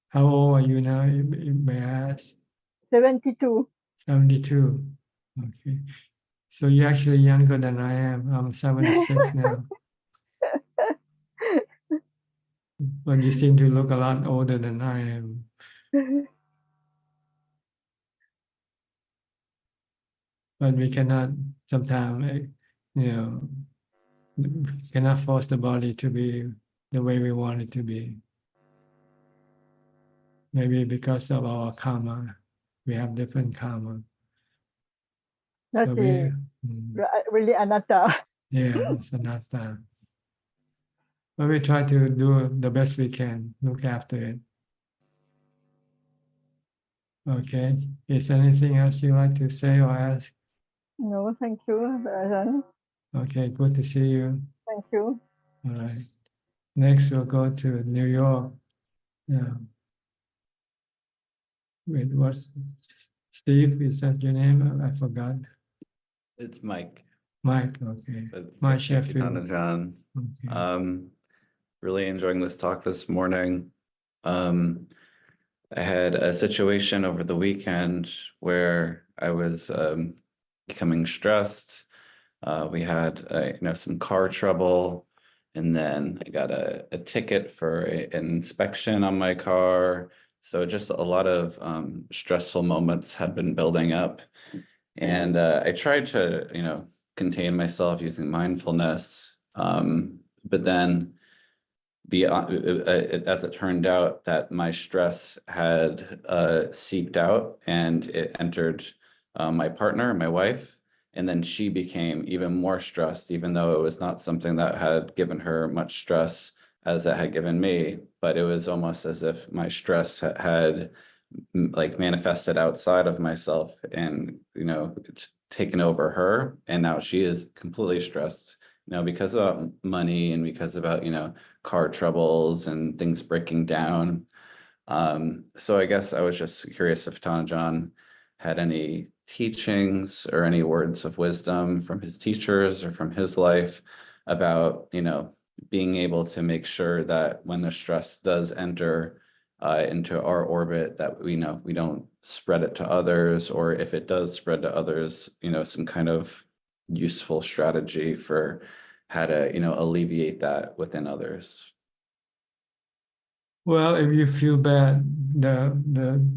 How old are you now, may I ask? 72. 72. Okay. So you're actually younger than I am. I'm 76 now. But you seem to look a lot older than I am. But we cannot sometimes, cannot force the body to be the way we want it to be. Maybe because of our karma, we have different karma. That's So really anatta. yeah, it's anatta. But we try to do the best we can, look after it. Okay. Is there anything else you'd like to say or ask? No, thank you, Ajaan. Okay, good to see you. Thank you. All right. Next, we'll go to New York. Yeah. Wait, what's Steve? Is that your name? I forgot. It's Mike. Mike, okay. Mike Sheffield. John. Okay. Really enjoying this talk this morning. I had a situation over the weekend where I was becoming stressed. We had some car trouble, and then I got a ticket for an inspection on my car. So just a lot of stressful moments had been building up. And I tried to, contain myself using mindfulness. But then as it turned out that my stress had seeped out and it entered my partner, my wife, and then she became even more stressed, even though it was not something that had given her much stress as it had given me, but it was almost as if my stress had like manifested outside of myself and, taken over her. And now she is completely stressed, because of money and because about, car troubles and things breaking down. So I guess I was just curious if Thanajan had any teachings or any words of wisdom from his teachers or from his life about, being able to make sure that when the stress does enter into our orbit, that we don't spread it to others, or if it does spread to others, some kind of useful strategy for how to, alleviate that within others. Well, if you feel bad, the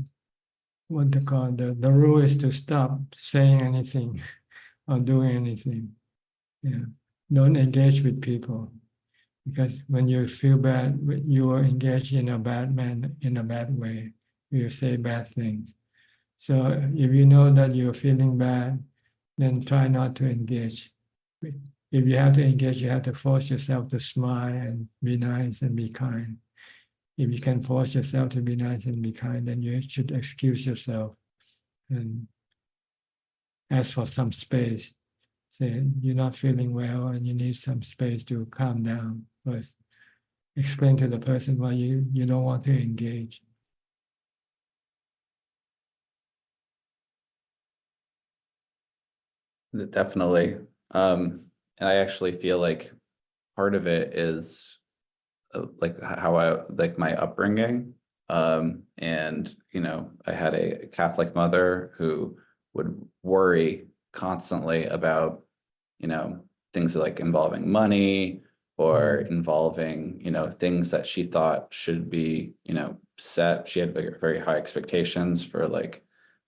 what they call the rule is to stop saying anything or doing anything. Yeah, don't engage with people, because when you feel bad, you are engaged in a bad way. You say bad things. So if you know that you're feeling bad, then try not to engage. If you have to engage, you have to force yourself to smile and be nice and be kind. If you can force yourself to be nice and be kind, then you should excuse yourself and ask for some space. Say you're not feeling well and you need some space to calm down first. Explain to the person why you don't want to engage. Definitely. I actually feel like part of it is like how I like my upbringing. And you know, I had a Catholic mother who would worry constantly about, you know, things like involving money or involving, you know, things that she thought should be, you know, set. She had very, very high expectations for like,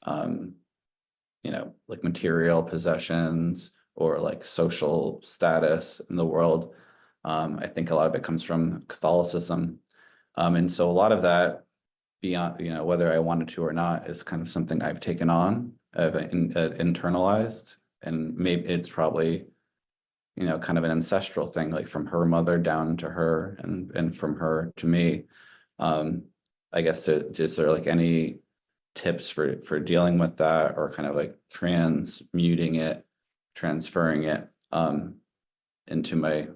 you know, like material possessions or like social status in the world. I think a lot of it comes from Catholicism. And so a lot of that, beyond, you know, whether I wanted to or not, is kind of something I've taken on, internalized, and maybe it's probably, you know, kind of an ancestral thing, like from her mother down to her, and from her to me. I guess, is there like any tips for dealing with that, or kind of like transmuting it, transferring it into my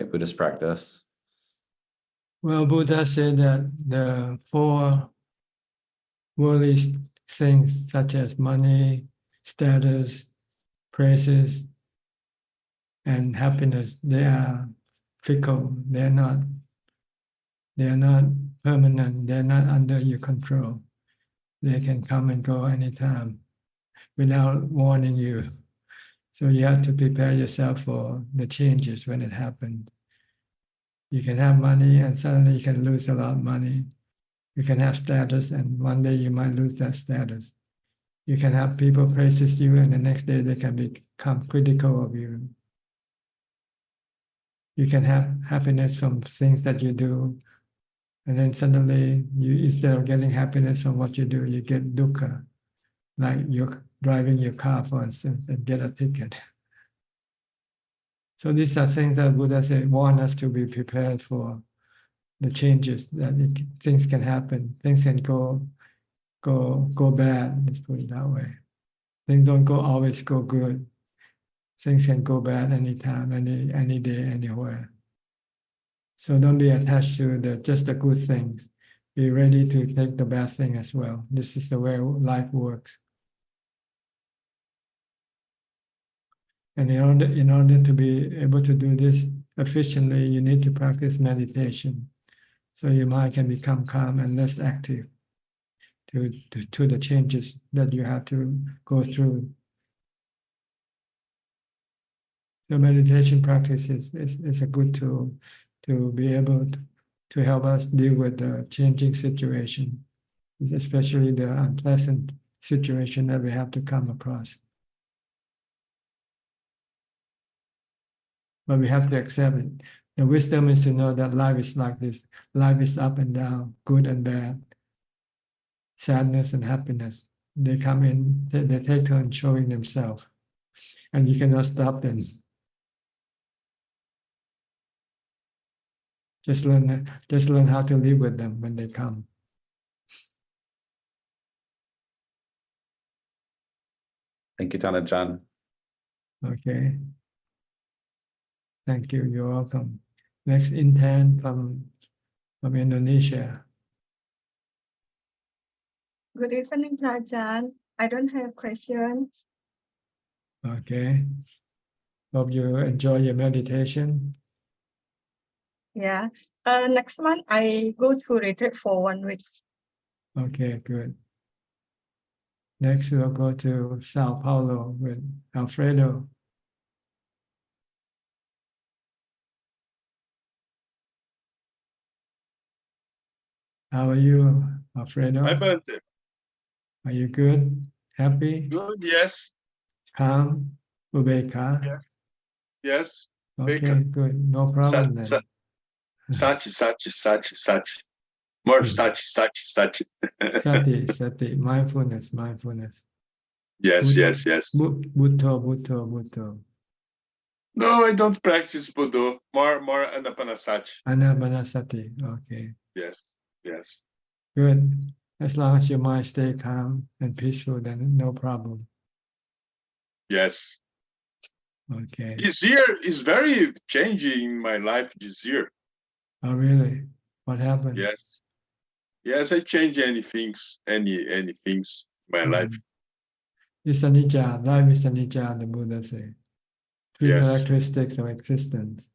Buddhist practice? Well, Buddha said that the 4 worldly things such as money, status, praises, and happiness, they are fickle. They're not permanent. They're not under your control. They can come and go anytime without warning you. So you have to prepare yourself for the changes when it happens. You can have money and suddenly you can lose a lot of money. You can have status and one day you might lose that status. You can have people praises you and the next day they can become critical of you. You can have happiness from things that you do, and then suddenly you, instead of getting happiness from what you do, you get dukkha, like you're driving your car, for instance, and get a ticket. So these are things that Buddha said warn us to be prepared for the changes, that things can happen, things can go bad, let's put it that way. Things don't always go good. Things can go bad anytime, any day, anywhere. So don't be attached to just the good things. Be ready to take the bad thing as well. This is the way life works. And in order to be able to do this efficiently, you need to practice meditation. So your mind can become calm and less active to the changes that you have to go through. The meditation practice is a good tool to be able to help us deal with the changing situation, especially the unpleasant situation that we have to come across. But we have to accept it. The wisdom is to know that life is like this. Life is up and down, good and bad, sadness and happiness. They come in, they take turn showing themselves, and you cannot stop them. Just learn how to live with them when they come. Thank you, Ajaan. Okay. Thank you. You're welcome. Next, Intan from Indonesia. Good evening, Ajaan. I don't have questions. Okay. Hope you enjoy your meditation. Yeah. Next month I go to retreat for 1 week. Okay, good. Next, we'll go to Sao Paulo with Alfredo. How are you, Alfredo? Hi, Bante. Are you good? Happy? Good, yes. Calm? Ubeka? Yes. Yes. Okay, good. No problem then. Sachi. More Sachi. Sati, mindfulness. Yes. Butto. No, I don't practice Buddha. More Anapanasati. Anapanasati, okay. Yes. Good. As long as your mind stay calm and peaceful, then no problem. Yes. Okay. This year is very changing my life this year. Oh, really? What happened? Yes. Yes, I change any things in my life. It's anicca. Life is anicca, the Buddha say. three Yes. characteristics of existence.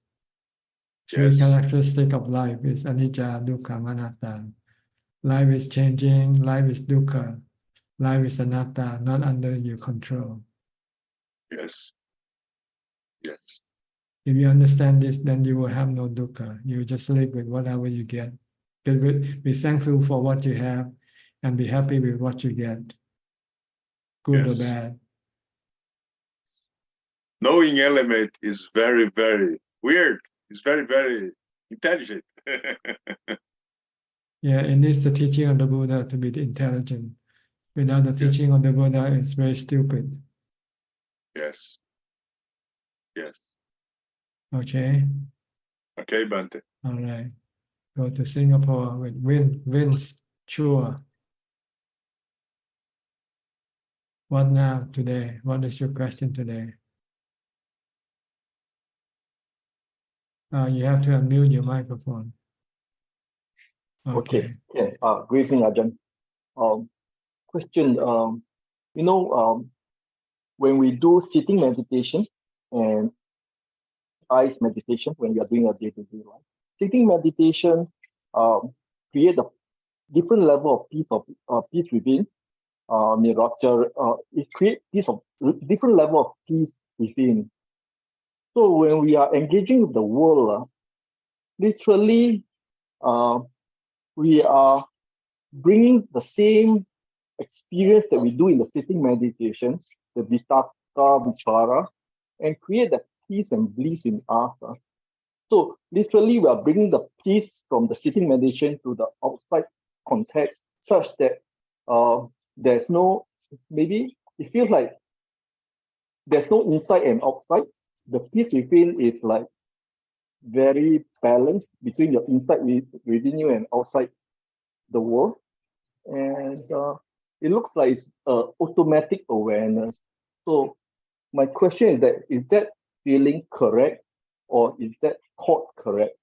Three Yes. characteristics of life is anicca, dukkha, anatta. Life is changing, life is dukkha, life is anatta, not under your control. Yes. Yes. If you understand this, then you will have no dukkha. You just live with whatever you get. Be thankful for what you have and be happy with what you get, good or Yes. bad. Knowing element is very, very weird. It's very, very intelligent. Yeah, it needs the teaching of the Buddha to be intelligent. Without the teaching of the Buddha, it's very stupid. Yes. Yes. Okay? Okay, Bante. All right. Go to Singapore with Vince Chua. What now today? What is your question today? You have to unmute your microphone. Okay. Okay. Good evening, Ajahn. Question. When we do sitting meditation and eyes meditation, when we are doing a day-to-day life, sitting meditation create a different level of peace within. It creates different level of peace within. So when we are engaging with the world, literally, we are bringing the same experience that we do in the sitting meditation, the vitakka, vichara, and create that peace and bliss in us. So literally, we are bringing the peace from the sitting meditation to the outside context, such that there's no, maybe it feels like there's no inside and outside. The peace within is like very balanced between your inside within you and outside the world. And it looks like it's automatic awareness. So my question is that feeling correct, or is that thought correct?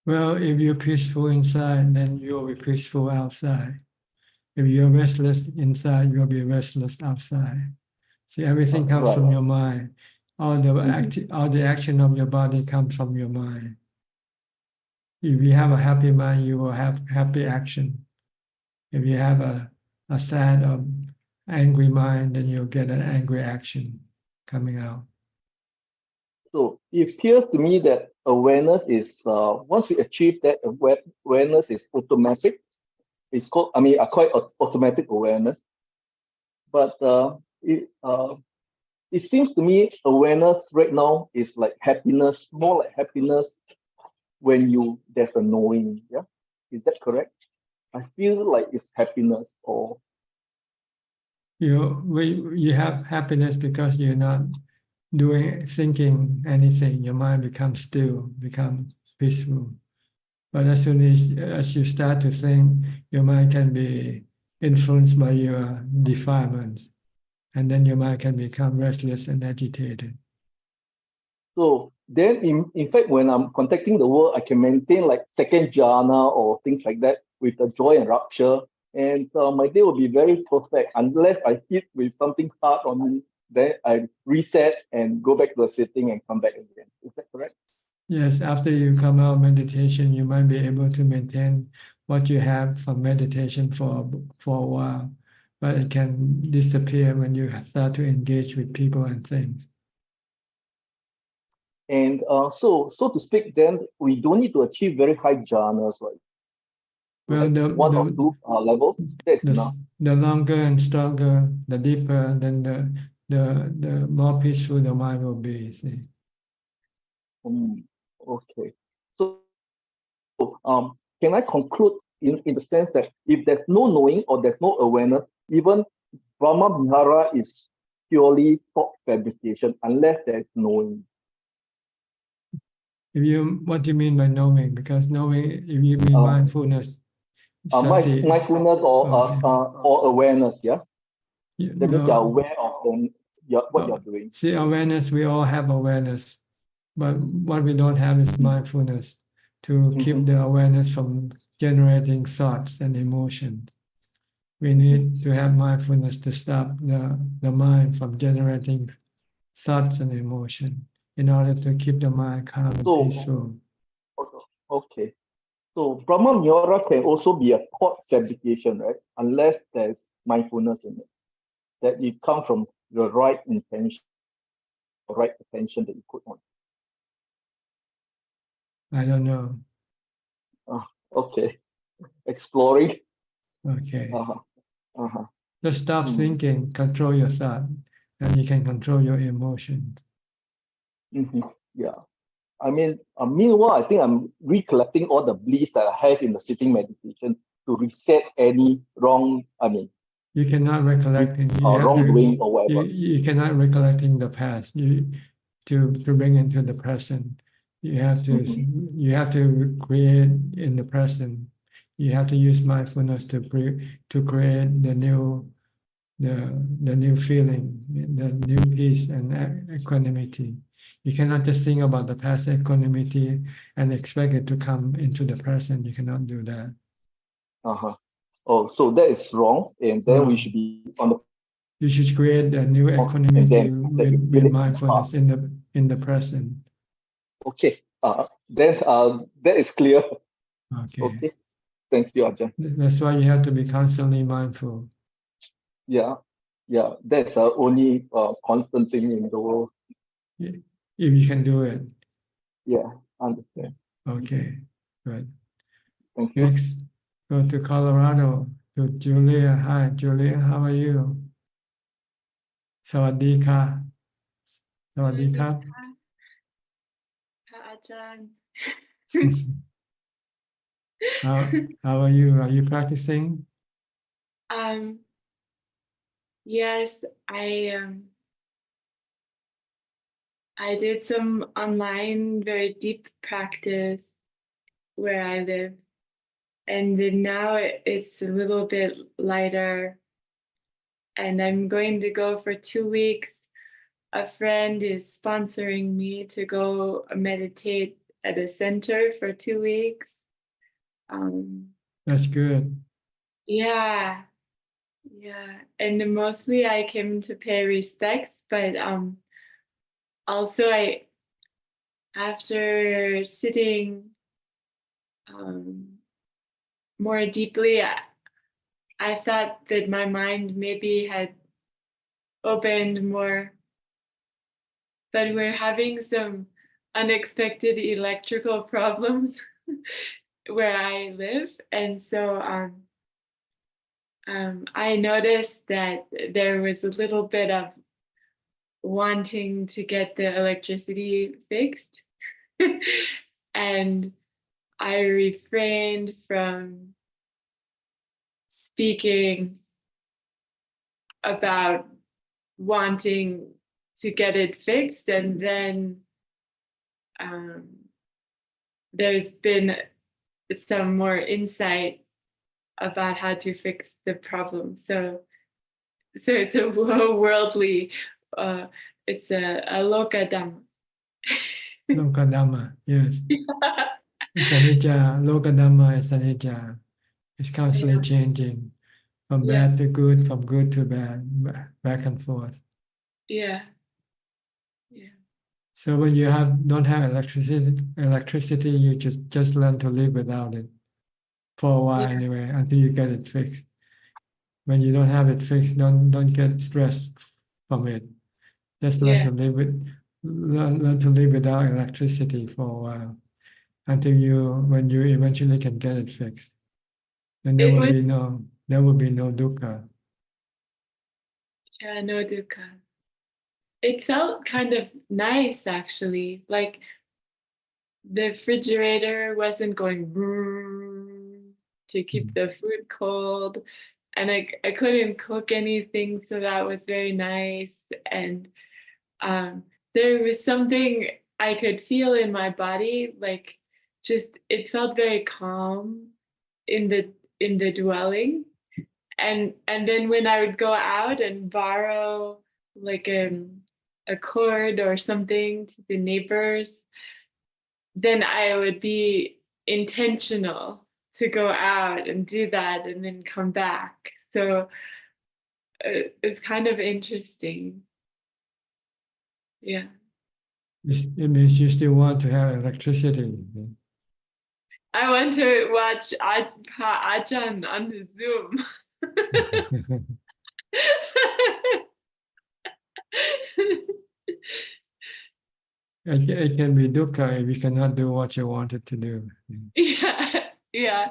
Well, if you're peaceful inside, then you'll be peaceful outside. If you're restless inside, you'll be restless outside. See, everything comes from your mind. All the action of your body comes from your mind. If you have a happy mind, you will have happy action. If you have a sad or angry mind, then you'll get an angry action coming out. So it appears to me that awareness is, once we achieve that, awareness is automatic. It's called, I call it automatic awareness. But it seems to me awareness right now is like happiness, more like happiness when there's a knowing. Yeah, is that correct? I feel like it's happiness, or you have happiness because you're not thinking anything. Your mind becomes still, becomes peaceful. But as soon as you start to think, your mind can be influenced by your defilements, and then your mind can become restless and agitated. So then, in fact, when I'm contacting the world, I can maintain like second jhana or things like that with the joy and rapture, and my day will be very perfect unless I hit with something hard on me. Then I reset and go back to the sitting and come back again. Is that correct? Yes, after you come out of meditation, you might be able to maintain what you have from meditation for a while, but it can disappear when you start to engage with people and things. And so to speak, then we don't need to achieve very high jhanas, right? Well, like one or two levels, that's enough. The longer and stronger, the deeper, then the more peaceful the mind will be. See. Okay. So can I conclude in the sense that if there's no knowing or there's no awareness, even Brahma Vihara is purely thought fabrication unless there's knowing? What do you mean by knowing? Because knowing, if you mean mindfulness, mindfulness or awareness, yeah? That means you're aware of what you're doing. See, awareness, we all have awareness, but what we don't have is mindfulness to keep the awareness from generating thoughts and emotions. We need to have mindfulness to stop the mind from generating thoughts and emotion in order to keep the mind calm and So- peaceful. Okay. So Brahma Mihara can also be a thought fabrication, right? Unless there's mindfulness in it. That it comes from the right intention, right attention that you put on. I don't know. Okay. Exploring. Okay. Uh-huh. Just stop Mm. thinking, control your thought, and you can control your emotions. Yeah. I mean, meanwhile, I think I'm recollecting all the bliss that I have in the sitting meditation to reset any wrong, You cannot recollect, you have wrongdoing to, or whatever. you cannot recollect in the past. To bring into the present, you have to create in the present. You have to use mindfulness to create the new feeling, the new peace and equanimity. You cannot just think about the past equanimity and expect it to come into the present. You cannot do that. Oh, so that is wrong, and then we Wrong. should be on the. You should create a new equanimity with mindfulness in the present. Okay. Then that is clear. Okay. Thank you, Ajahn. That's why you have to be constantly mindful. Yeah. That's the only constant thing in the world. If you can do it. Yeah, understand. Okay, good. Thank you. Next, go to Colorado to Julia. Hi, Julia. How are you? สวัสดีค่ะ สวัสดีครับ ค่ะอาจารย์ How are you? Are you practicing? Yes, I did some online very deep practice where I live, and then now it's a little bit lighter, and I'm going to go for 2 weeks. A friend is sponsoring me to go meditate at a center for 2 weeks. That's good. Yeah, and mostly I came to pay respects, but also after sitting more deeply, I thought that my mind maybe had opened more, but we're having some unexpected electrical problems where I live, and so I noticed that there was a little bit of wanting to get the electricity fixed. And I refrained from speaking about wanting to get it fixed. And then there's been some more insight about how to fix the problem. So it's a worldly, it's a lokadhamma. Lokadhamma, yes. It's anicca. Lokadhamma is anicca. It's constantly changing from bad to good, from good to bad, back and forth. Yeah. So when you don't have electricity, you just learn to live without it for a while anyway, until you get it fixed. When you don't have it fixed, don't get stressed from it. Just learn to live without electricity for a while, until when you eventually can get it fixed. Then there will be no dukkha. Yeah, no dukkha. It felt kind of nice, actually. Like the refrigerator wasn't going to keep the food cold, and I couldn't cook anything, so that was very nice. And there was something I could feel in my body, like just it felt very calm in the dwelling. And then when I would go out and borrow like a cord or something to the neighbors, then I would be intentional to go out and do that and then come back. So it's kind of interesting. Yeah. It means you still want to have electricity. I want to watch Ajaan on the Zoom. It can be dukkha if you cannot do what you wanted to do. Yeah.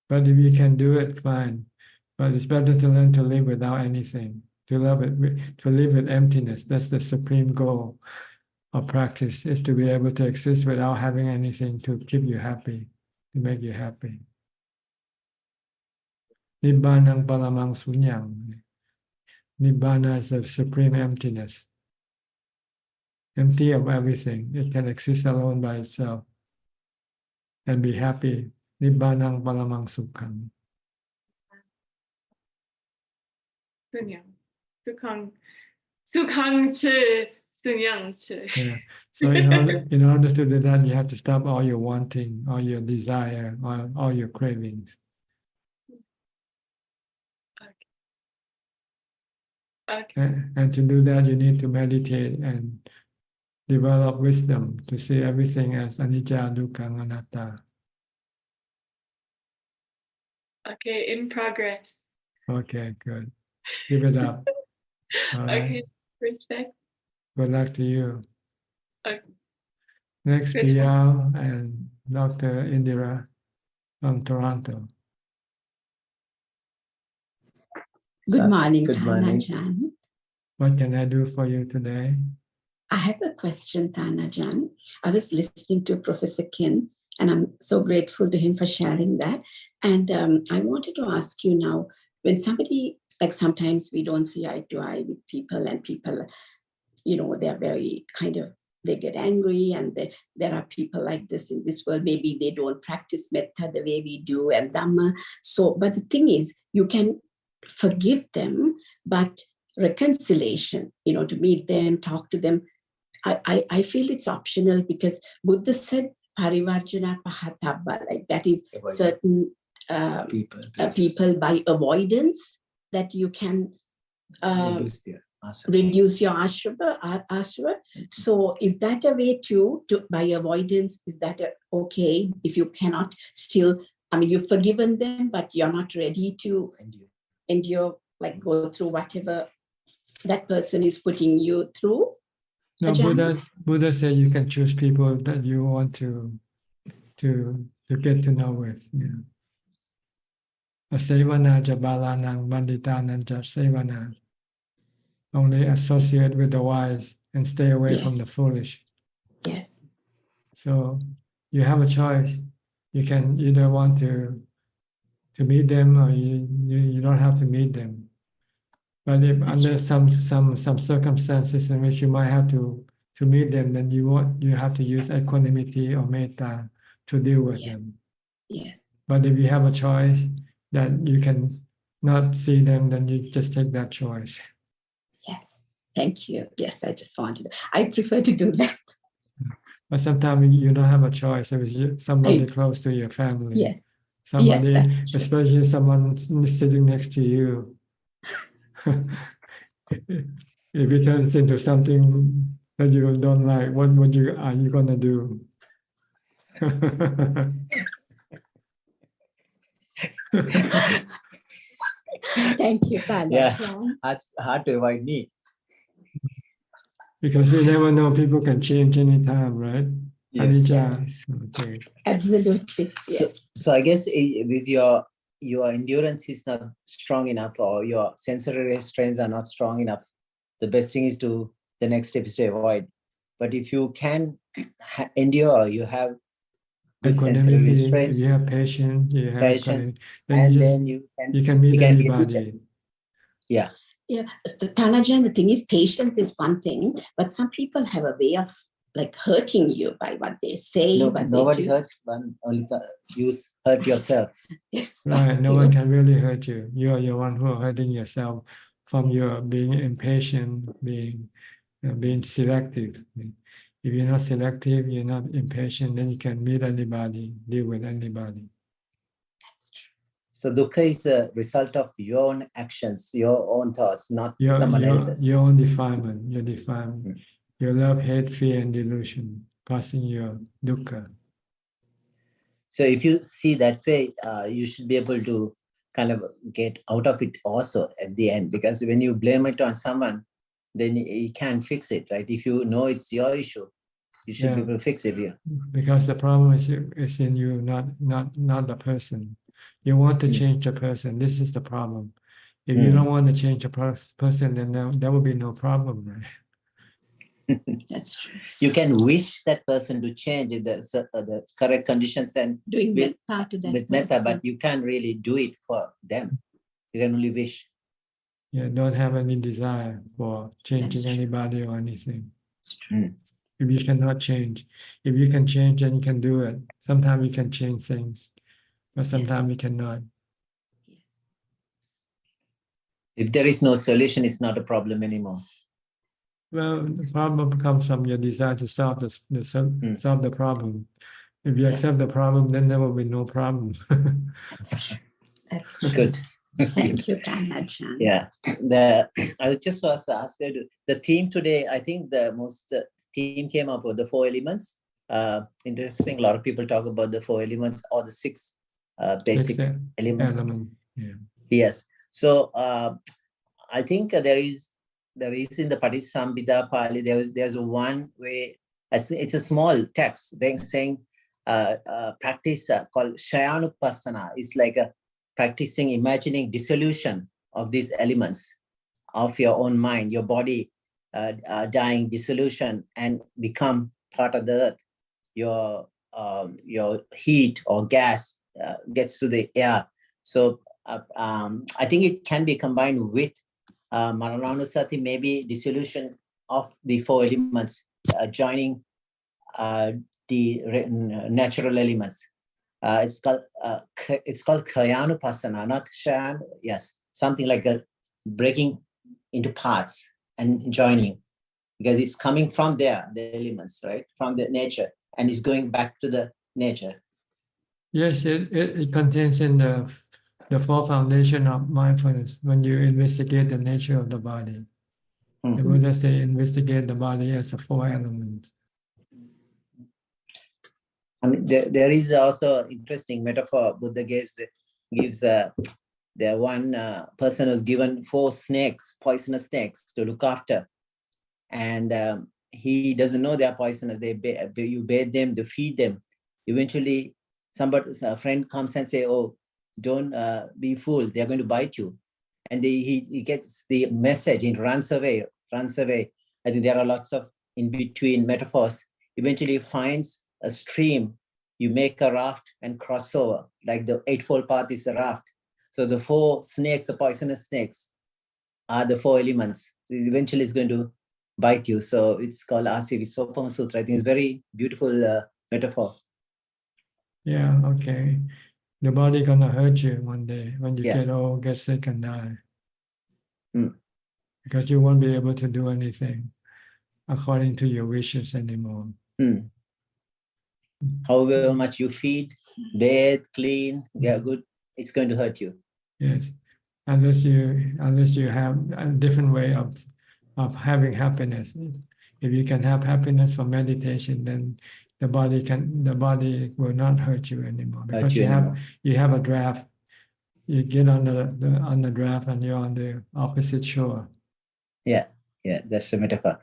But if you can do it, fine. But it's better to learn to live without anything, to live with emptiness. That's the supreme goal of practice, is to be able to exist without having anything to keep you happy, to make you happy. Nibbanang palamang sunyang. Nibbana is the supreme emptiness. Empty of everything. It can exist alone by itself and be happy. Nibbanang palamang sukhang. Sunyang. Sukhang che. Sunyang che. Yeah. So in order to do that, you have to stop all your wanting, all your desire, all your cravings. Okay. And to do that, you need to meditate and develop wisdom to see everything as anicca, dukkha, anatta. Okay, in progress. Okay, good. Give it up. All right. Okay, respect. Good luck to you. Okay. Next, Good. Piyal and Dr. Indira from Toronto. Good morning, Good morning. Thanajan. What can I do for you today? I have a question, Thanajan. I was listening to Professor Kin, and I'm so grateful to him for sharing that. And I wanted to ask you now, when somebody, like sometimes we don't see eye to eye with people, and people, they're very they get angry, and there are people like this in this world. Maybe they don't practice metta the way we do and Dhamma. So, but the thing is, you can forgive them, but reconciliation, to meet them, talk to them, I feel it's optional, because Buddha said parivarjana pahatabba, like that is certain people by avoidance that you can reduce your ashra. So is that a way to by avoidance, is that okay if you cannot still, you've forgiven them, but you're not ready to endure, like go through whatever that person is putting you through? No, Buddha said you can choose people that you want to get to know with. Yeah. Asevana jabalanang banditanang jasevana. Only associate with the wise and stay away from the foolish. Yes. So you have a choice. You can either want to meet them, or you don't have to meet them. But if under some circumstances in which you might have to meet them, then you have to use equanimity or metta to deal with them. Yeah. But if you have a choice that you can not see them, then you just take that choice. Yes. Thank you. Yes, I prefer to do that. But sometimes you don't have a choice. If it's somebody close to your family, yes. somebody, Yes, especially someone sitting next to you. If it turns into something that you don't like, what are you gonna do? Thank you, Tana. Yeah, hard to avoid me. Because we never know, people can change anytime, right? Yes. Okay. Absolutely. So I guess with your endurance is not strong enough, or your sensory restraints are not strong enough, the best thing is the next step is to avoid. But if you can endure, you have good sensory restraints, you have patience, then you can meet anybody. Yeah. Yeah, Thanajan, the thing is, patience is one thing, but some people have a way of like hurting you by what they say. Nobody hurts, only you hurt yourself. Yes, right, no one can really hurt you. You're one who are hurting yourself from your being impatient, being selective. If you're not selective, you're not impatient, then you can meet anybody, deal with anybody. That's true. So dukkha is a result of your own actions, your own thoughts, not Your, someone your, else's. your own defilement, your defilement, your love, hate, fear, and delusion, causing your dukkha. So if you see that way, you should be able to kind of get out of it also at the end, because when you blame it on someone, then you can't fix it, right? If you know it's your issue, you should be able to fix it. Yeah. Because the problem is in you, not the person. You want to change the person. This is the problem. If you don't want to change a person, then there will be no problem, right? That's true. You can wish that person to change the correct conditions and Doing with metta to that metta, person. but you can't really do it for them. You can only wish. Yeah, don't have any desire for changing anybody or anything. If you cannot change, if you can change, then you can do it. Sometimes you can change things, but sometimes you cannot. If there is no solution, it's not a problem anymore. Well, the problem comes from your desire to solve solve the problem. If you accept the problem, then there will be no problem. That's good. Thank you, Ajahn. Yeah, I just was asked the theme today. I think the most theme came up with the 4 elements. Interesting. A lot of people talk about the 4 elements or the 6 basic elements. Yeah. Yes. So I think there is in the Patisambhida Pali, there's one way. It's a small text. They're saying practice called Shayanupassana. It's like a practicing imagining dissolution of these elements of your own mind, your body dying, dissolution, and become part of the earth. Your heat or gas gets to the air. So I think it can be combined with Marananusati, maybe dissolution of the 4 elements, joining the natural elements. It's called Kayanupassana, not Shayan. Yes, something like a breaking into parts and joining, because it's coming from there, the elements, right, from the nature, and it's going back to the nature. Yes, it contains in the 4 foundation of mindfulness. When you investigate the nature of the body, the Buddha say investigate the body as the 4 elements. I mean, there is also interesting metaphor Buddha gives. The one person was given 4 snakes, poisonous snakes, to look after, and he doesn't know they are poisonous. You bathe them, to feed them. Eventually, a friend comes and say, "Oh, don't be fooled. They are going to bite you." And he gets the message. He runs away. I think there are lots of in between metaphors. Eventually, he finds a stream. You make a raft and cross over, like the Eightfold Path is a raft. So the 4 snakes, the poisonous snakes, are the 4 elements. So eventually it's going to bite you. So it's called Asi Visopama Sutra. I think it's very beautiful metaphor. Yeah, okay. The body gonna hurt you one day when you get old, get sick, and die. Because you won't be able to do anything according to your wishes anymore. However much you feed, bathe, clean, get good, it's going to hurt you. Yes, unless you have a different way of having happiness. If you can have happiness from meditation, then the body will not hurt you anymore, because you have a draft. You get on the draft and you're on the opposite shore. Yeah, that's the metaphor.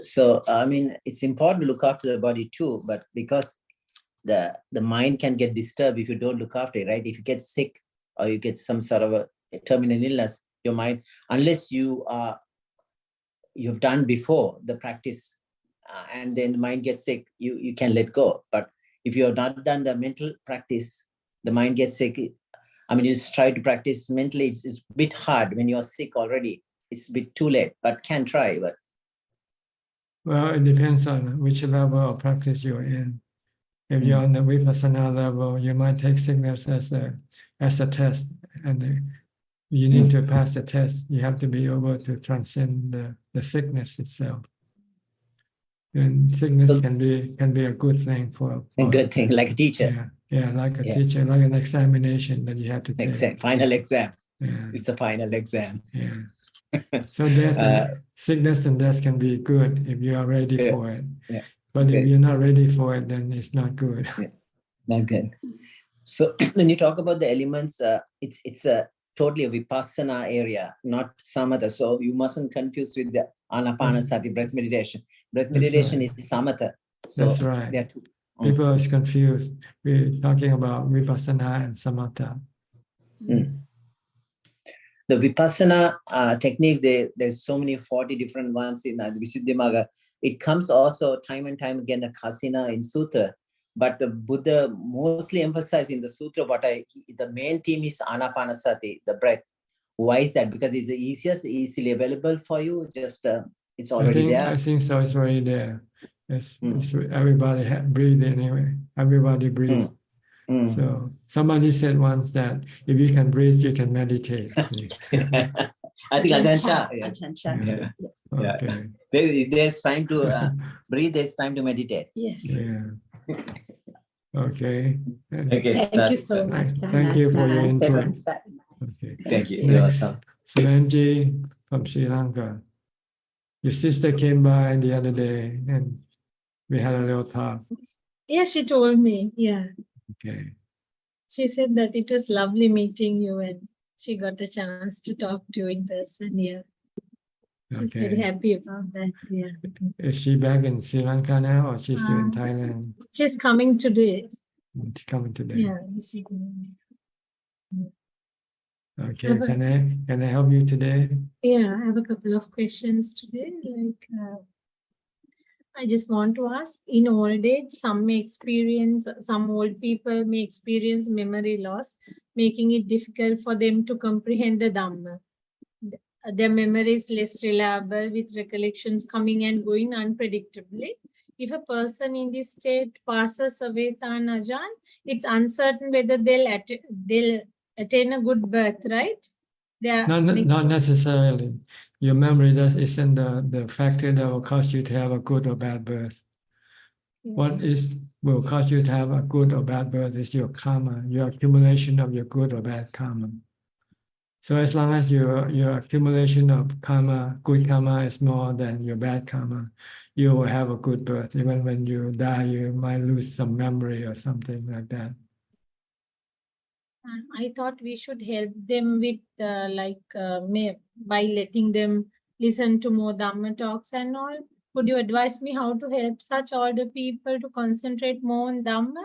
So I mean, it's important to look after the body too, but because the mind can get disturbed if you don't look after it, right? If you get sick or you get some sort of a terminal illness, your mind, unless you've done before the practice and then the mind gets sick, you can let go. But if you have not done the mental practice, the mind gets sick. I mean, you just try to practice mentally. It's a bit hard when you're sick already. It's a bit too late, but can try. But well, it depends on which level of practice you're in. If you're on the Vipassana level, you might take sickness as a test, and you need to pass the test. You have to be able to transcend the sickness itself. And sickness can be a good thing for a good thing, like a teacher. Yeah, like a Yeah. teacher, like an examination that you have to take. Exam, final exam. Yeah. It's a final exam. Yeah. So death and sickness and death can be good if you are ready Yeah. for it. Yeah. But if Okay. you're not ready for it, then it's not good. Not good. So when you talk about the elements, it's a totally a vipassana area, not samatha. So you mustn't confuse with the anapanasati breath meditation. Breath That's meditation right. is samatha. So That's right. there are two. People are confused. We're talking about vipassana and samatha. The vipassana techniques, there's so many 40 different ones in Visuddhimagga. It comes also time and time again at Kasina in Sutra. But the Buddha mostly emphasized in the sutra, the main theme is anapanasati, the breath. Why is that? Because it's the easiest, easily available for you. Just it's already there. I think so. It's already there. It's everybody breathe anyway. Everybody breathe. So somebody said once that if you can breathe, you can meditate. I think Ajaan Suchart. Yeah. Okay. There's time to breathe. There's time to meditate. Yes. Yeah. Okay. Okay. Thank you so much. Thank you for your input. Okay. Thank you. You're Next, welcome. Suranji from Sri Lanka. Your sister came by the other day and we had a little talk. Yeah, she told me. Yeah. Okay. She said that it was lovely meeting you and she got a chance to talk to you in person. Yeah. She's very happy about that. Yeah. Is she back in Sri Lanka now or she's still in Thailand? She's coming today. She's coming today. Yeah. This evening. Okay. Can I help you today? Yeah, I have a couple of questions today. Like, I just want to ask, in old age, some old people may experience memory loss, making it difficult for them to comprehend the Dhamma. Their memory is less reliable, with recollections coming and going unpredictably. If a person in this state passes away, Ajaan, it's uncertain whether they'll attain a good birth, right? Not necessarily. Your memory isn't the factor that will cause you to have a good or bad birth. What will cause you to have a good or bad birth is your karma, your accumulation of your good or bad karma. So as long as your accumulation of karma, good karma is more than your bad karma, you will have a good birth. Even when you die, you might lose some memory or something like that. I thought we should help them with by letting them listen to more Dhamma talks and all. Could you advise me how to help such older people to concentrate more on Dhamma?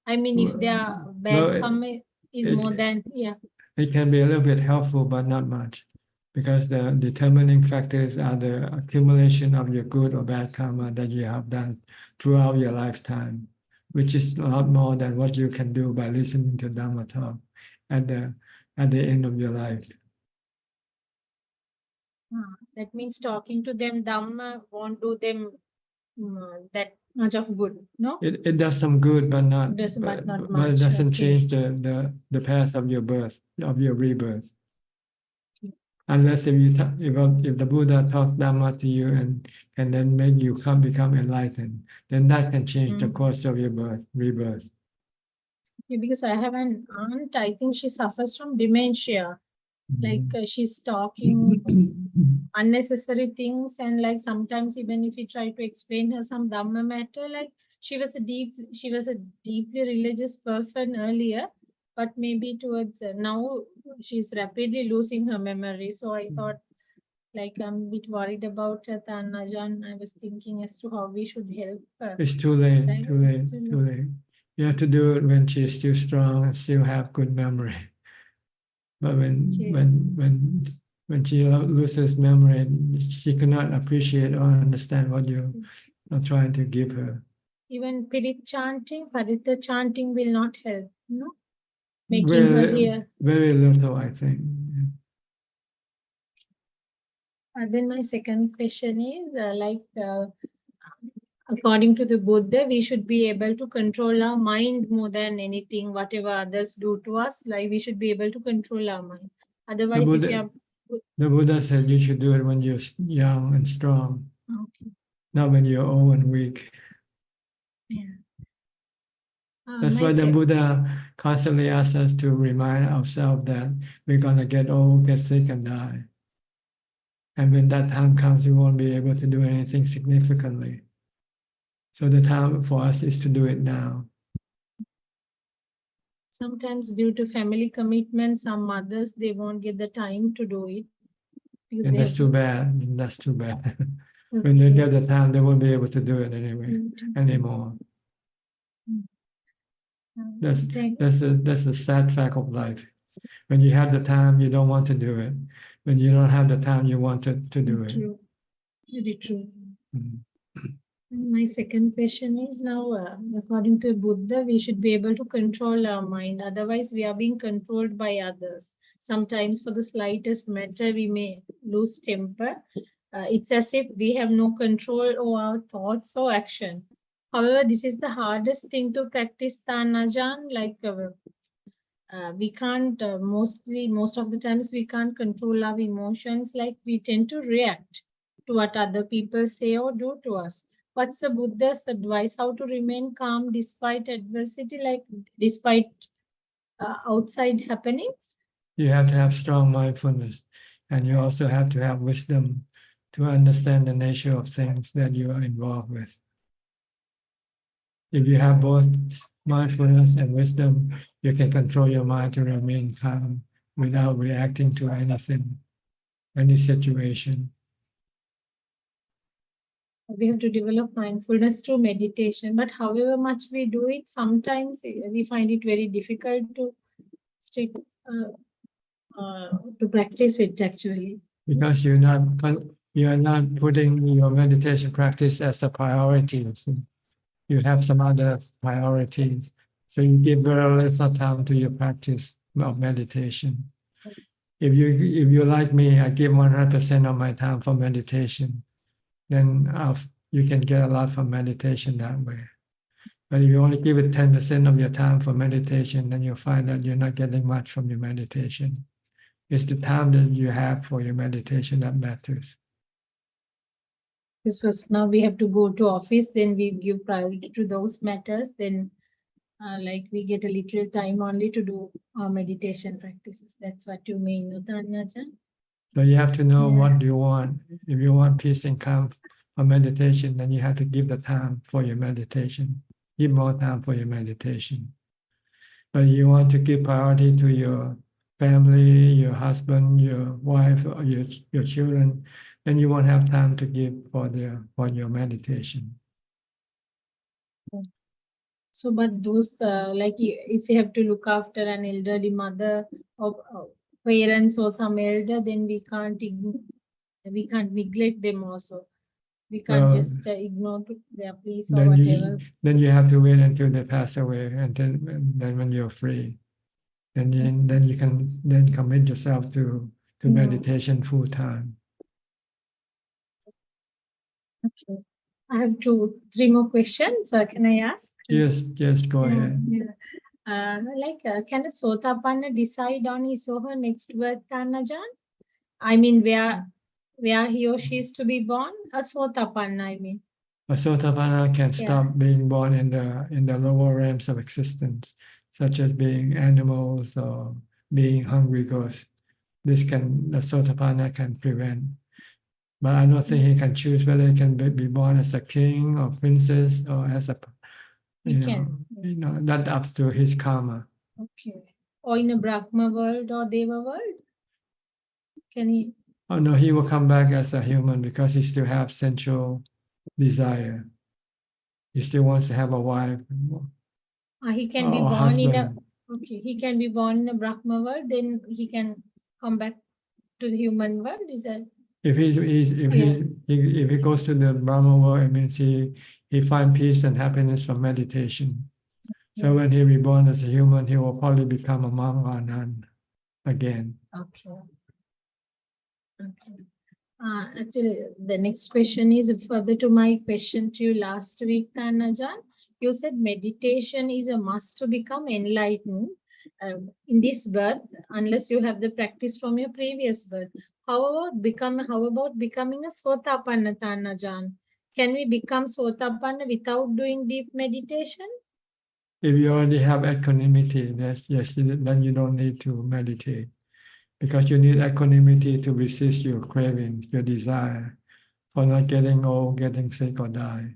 I mean, if their bad karma is more than, yeah. It can be a little bit helpful, but not much, because the determining factors are the accumulation of your good or bad karma that you have done throughout your lifetime, which is a lot more than what you can do by listening to Dhammatalk at the end of your life. That means talking to them Dhamma won't do them that much of good, no? It does some good, but not But not but it much. doesn't Okay. change the path of your birth, of your rebirth. Unless if the Buddha taught Dhamma to you and then make you become enlightened, then that can change the course of your rebirth. Yeah, because I have an aunt, I think she suffers from dementia. Like she's talking unnecessary things, and like sometimes even if you try to explain her some Dhamma matter, like she was a deeply religious person earlier, but maybe towards now she's rapidly losing her memory. So I thought, like, I'm a bit worried about her. Ajaan, I was thinking as to how we should help her. It's too late, Like, too late, too late. You have to do it when she's still strong and still have good memory. But when she loses memory, she cannot appreciate or understand what you are trying to give her. Even Parita chanting will not help, no? Making her hear. Very little, I think. Then my second question is, according to the Buddha, we should be able to control our mind more than anything, whatever others do to us, like we should be able to control our mind. Otherwise, if you are... The Buddha said you should do it when you're young and strong, okay. not when you're old and weak. Yeah. That's why the Buddha constantly asks us to remind ourselves that we're going to get old, get sick, and die. And when that time comes, we won't be able to do anything significantly. So the time for us is to do it now. Sometimes due to family commitments, some mothers, they won't get the time to do it. Because And that's too bad. That's too bad. When they get the time, they won't be able to do it anymore. That's the sad fact of life. When you have the time, you don't want to do it. When you don't have the time, you want to do it. True. Very true. My second question is now, according to Buddha, we should be able to control our mind. Otherwise, we are being controlled by others. Sometimes for the slightest matter, we may lose temper. It's as if we have no control over our thoughts or action. However, this is the hardest thing to practice, Ajaan. Like we can't, most of the times we can't control our emotions. Like we tend to react to what other people say or do to us. What's the Buddha's advice? How to remain calm despite adversity, like despite outside happenings? You have to have strong mindfulness, and you also have to have wisdom to understand the nature of things that you are involved with. If you have both mindfulness and wisdom, you can control your mind to remain calm without reacting to anything, any situation. We have to develop mindfulness through meditation, but however much we do it, sometimes we find it very difficult to stick to practice it actually. Because you're not putting your meditation practice as a priority. You have some other priorities, so you give very little time to your practice of meditation. If you like me, I give 100% of my time for meditation. Then you can get a lot from meditation that way. But if you only give it 10% of your time for meditation, then you'll find that you're not getting much from your meditation. It's the time that you have for your meditation that matters. Because first now we have to go to office, then we give priority to those matters, then like we get a little time only to do our meditation practices. That's what you mean, Ajaan? So you have to know what you want. If you want peace and calm for meditation, then you have to give the time for your meditation. Give more time for your meditation. But you want to give priority to your family, your husband, your wife, or your children, then you won't have time to give for your meditation. So, but those like if you have to look after an elderly mother or parents or some elder, then we can't neglect them also. We can't just ignore their pleas or whatever. Then you have to wait until they pass away, and then when you're free, then you can commit yourself to meditation full time. Okay. I have 3 more questions. Can I ask? Yes, go ahead. Can a Sotapanna decide on his or her next birth, Ajaan? I mean, where he or she is to be born? A Sotapanna, I mean. A Sotapanna can stop being born in the lower realms of existence, such as being animals or being hungry ghosts. The Sotapanna can prevent. But I don't think he can choose whether he can be born as a king or princess or as a, that's up to his karma. Okay. Or in a Brahma world or Deva world? Can he? Oh no, he will come back as a human because he still has sensual desire. He still wants to have a wife. He can be born he can be born in a Brahma world, then he can come back to the human world. Is that? If he goes to the Brahma world, it means he finds peace and happiness from meditation. So when he reborn as a human, he will probably become a monk or nun again. Okay. Okay. Actually, the next question is further to my question to you last week, Ajaan. You said meditation is a must to become enlightened in this birth, unless you have the practice from your previous birth. How about becoming a Sotapanna, Ajaan? Can we become Sotapanna without doing deep meditation? If you already have equanimity, yes, then you don't need to meditate, because you need equanimity to resist your cravings, your desire for not getting old, getting sick, or die.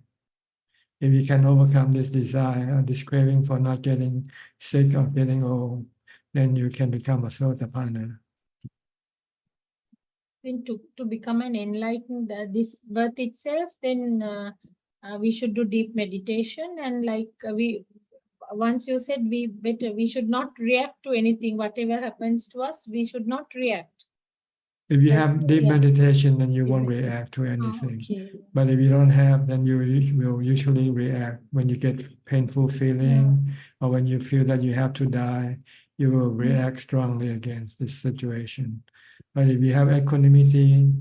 If you can overcome this desire or this craving for not getting sick or getting old, then you can become a Sotapanna. Then to become an enlightened this birth itself, then we should do deep meditation, and once you said we should not react to anything. Whatever happens to us, we should not react. If you have deep meditation, then you Deep won't meditation. react to anything. Okay. But if you don't have, then you will usually react when you get painful feeling, or when you feel that you have to die, you will react strongly against this situation. But if you have equanimity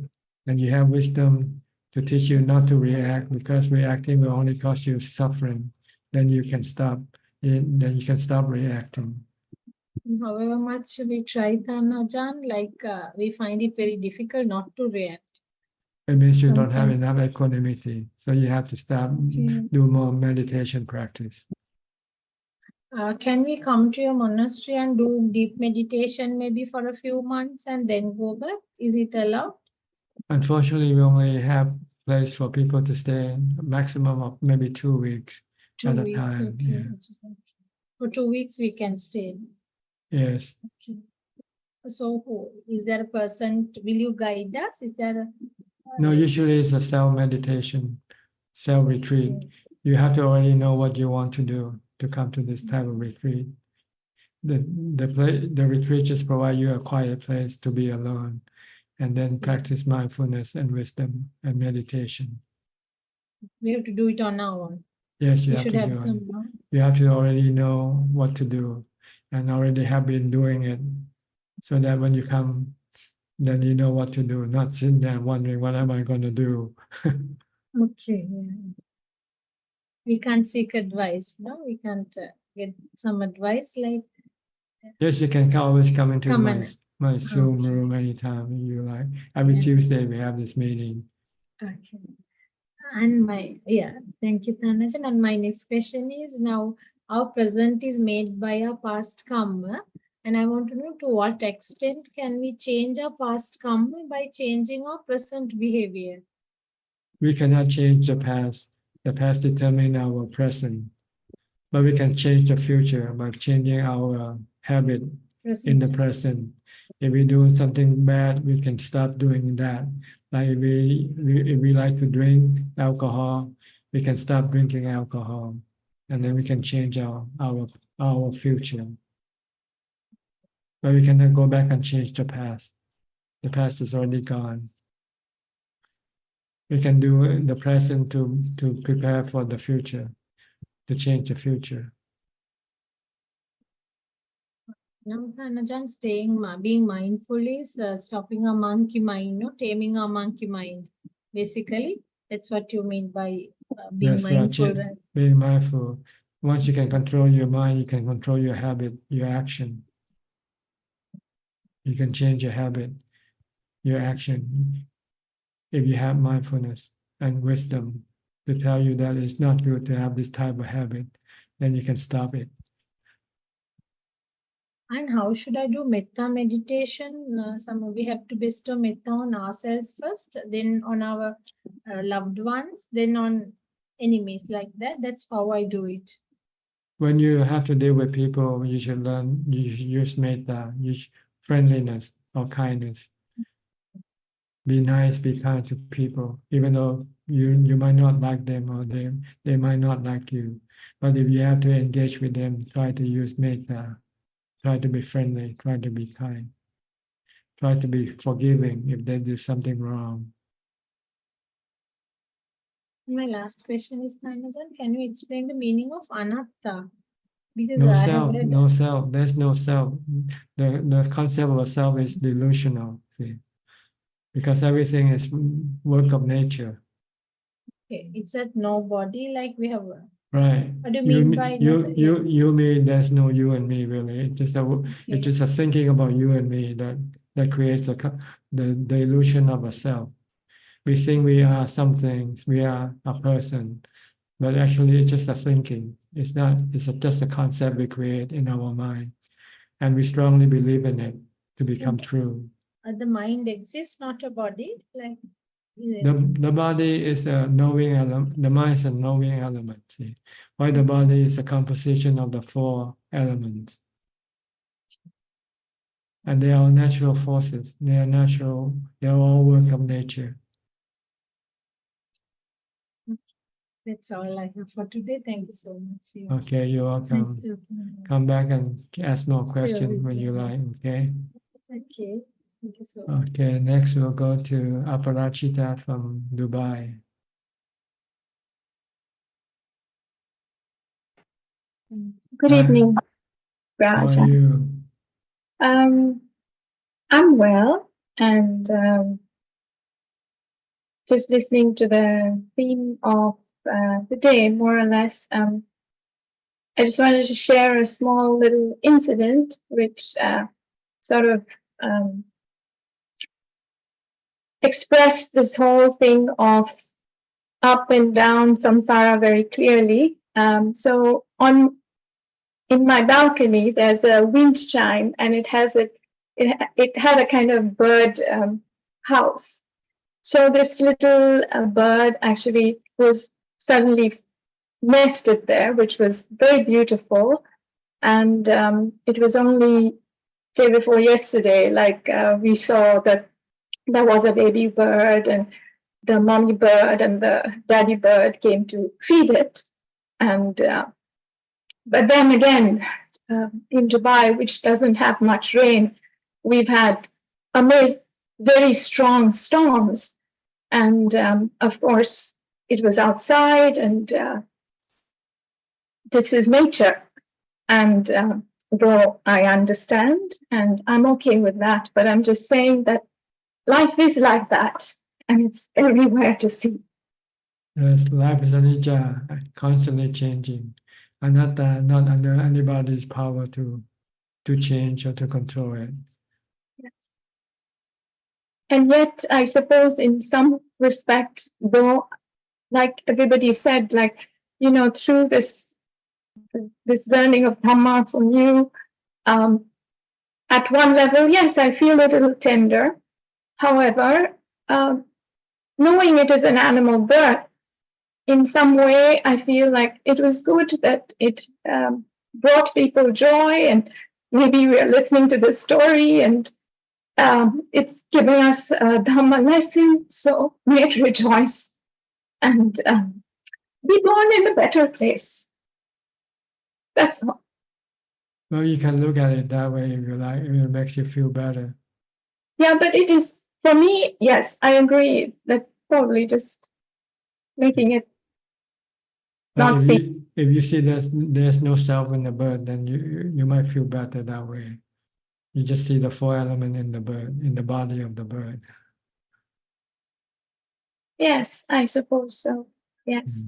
and you have wisdom to teach you not to react, because reacting will only cause you suffering, then you can stop. Then you can stop reacting. However much we try, Ajaan, we find it very difficult not to react. It means you don't have Sometimes. enough equanimity, so you have to start do more meditation practice. Can we come to your monastery and do deep meditation maybe for a few months and then go back? Is it allowed? Unfortunately, we only have place for people to stay maximum of maybe 2 weeks 2 at a weeks, time. okay. Yeah. For 2 weeks we can stay. Yes. Okay. So is there a person, will you guide us? Is there a, No, usually it's a self meditation, self retreat. You have to already know what you want to do to come to this type of retreat. The retreat just provide you a quiet place to be alone, and then practice mindfulness and wisdom and meditation. we have to do it on our own? Yes, you We have should to have do some. it. You have to already know what to do and already have been doing it, so that when you come, then you know what to do, not sitting there wondering, what am I going to do? Okay. Yeah. We can't seek advice, no? We can't get some advice like. Yes, you can always come into Come my and- my Zoom room anytime you like. Every Yes. Tuesday we have this meeting. Okay. And thank you, Tanajan. And my next question is, now our present is made by our past karma. And I want to know, to what extent can we change our past karma by changing our present behavior? We cannot change the past. The past determines our present. But we can change the future by changing our habit in the present. If we do something bad, we can stop doing that. Like if we like to drink alcohol, we can stop drinking alcohol, and then we can change our future. But we cannot go back and change the past. The past is already gone. We can do the present to prepare for the future, to change the future. Now, Tanajan, being mindful is stopping a monkey mind, no, taming a monkey mind. Basically, that's what you mean by being Yes, mindful, right. right? Being mindful. Once you can control your mind, you can control your habit, your action. You can change your habit, your action. If you have mindfulness and wisdom to tell you that it's not good to have this type of habit, then you can stop it. And how should I do metta meditation? We have to bestow metta on ourselves first, then on our loved ones, then on enemies, like that. That's how I do it. When you have to deal with people, you should learn, you should use metta, use friendliness or kindness. Be nice, be kind to people, even though you might not like them or they might not like you. But if you have to engage with them, try to use metta. Try to be friendly, try to be kind. Try to be forgiving if they do something wrong. My last question is, Tanajan, can you explain the meaning of anatta? Because No I have self, read. no self. There's no self. The concept of a self is delusional. See? Because everything is work of nature. Okay, it's that no body, like we have. Right. What do you mean by no self? You, me, there's no you and me really. It's just a thinking about you and me that creates the illusion of a self. We think we are some things, we are a person, but actually it's just a thinking. It's not, it's just a concept we create in our mind. And we strongly believe in it to become true. The mind exists, not a body. Like The body is a knowing element, the mind is a knowing element. See? Why the body is a composition of the four elements. And they are natural forces. They are natural, they are all work of nature. that's all I have for today. Thank you so much. Yeah. Okay, you're welcome. Nice talking. Come back and ask more Sure, questions when you like, okay? Okay. Thank you so much. Okay, next we'll go to Aparachita from Dubai. Good Hi, evening, how are Raja. you? I'm well, and just listening to the theme of the day, more or less. I just wanted to share a small little incident which sort of expressed this whole thing of up and down samsara very clearly. So in my balcony, there's a wind chime, and it had a kind of bird house. So this little bird actually was suddenly nested there, which was very beautiful. And it was only day before yesterday, like we saw that there was a baby bird, and the mommy bird and the daddy bird came to feed it. And but then again, in Dubai, which doesn't have much rain, we've had very strong storms. And of course, it was outside, and this is nature. And though I understand, and I'm okay with that, but I'm just saying that life is like that, and it's everywhere to see. Yes, life is anicca, constantly changing. Anatta, not under anybody's power to change or to control it. Yes. And yet, I suppose in some respect, though, like everybody said, like, through this learning of Dhamma from you, at one level, yes, I feel a little tender. However, knowing it is an animal birth, in some way, I feel like it was good that it brought people joy, and maybe we are listening to the story, and it's giving us a Dhamma lesson. So may it rejoice and be born in a better place. That's all. Well, you can look at it that way if you like, if it makes you feel better. Yeah, but it is, for me, yes, I agree that probably just making it But not see. if you see there's no self in the bird, then you might feel better that way. You just see the four elements in the bird, in the body of the bird. Yes, I suppose so. Yes.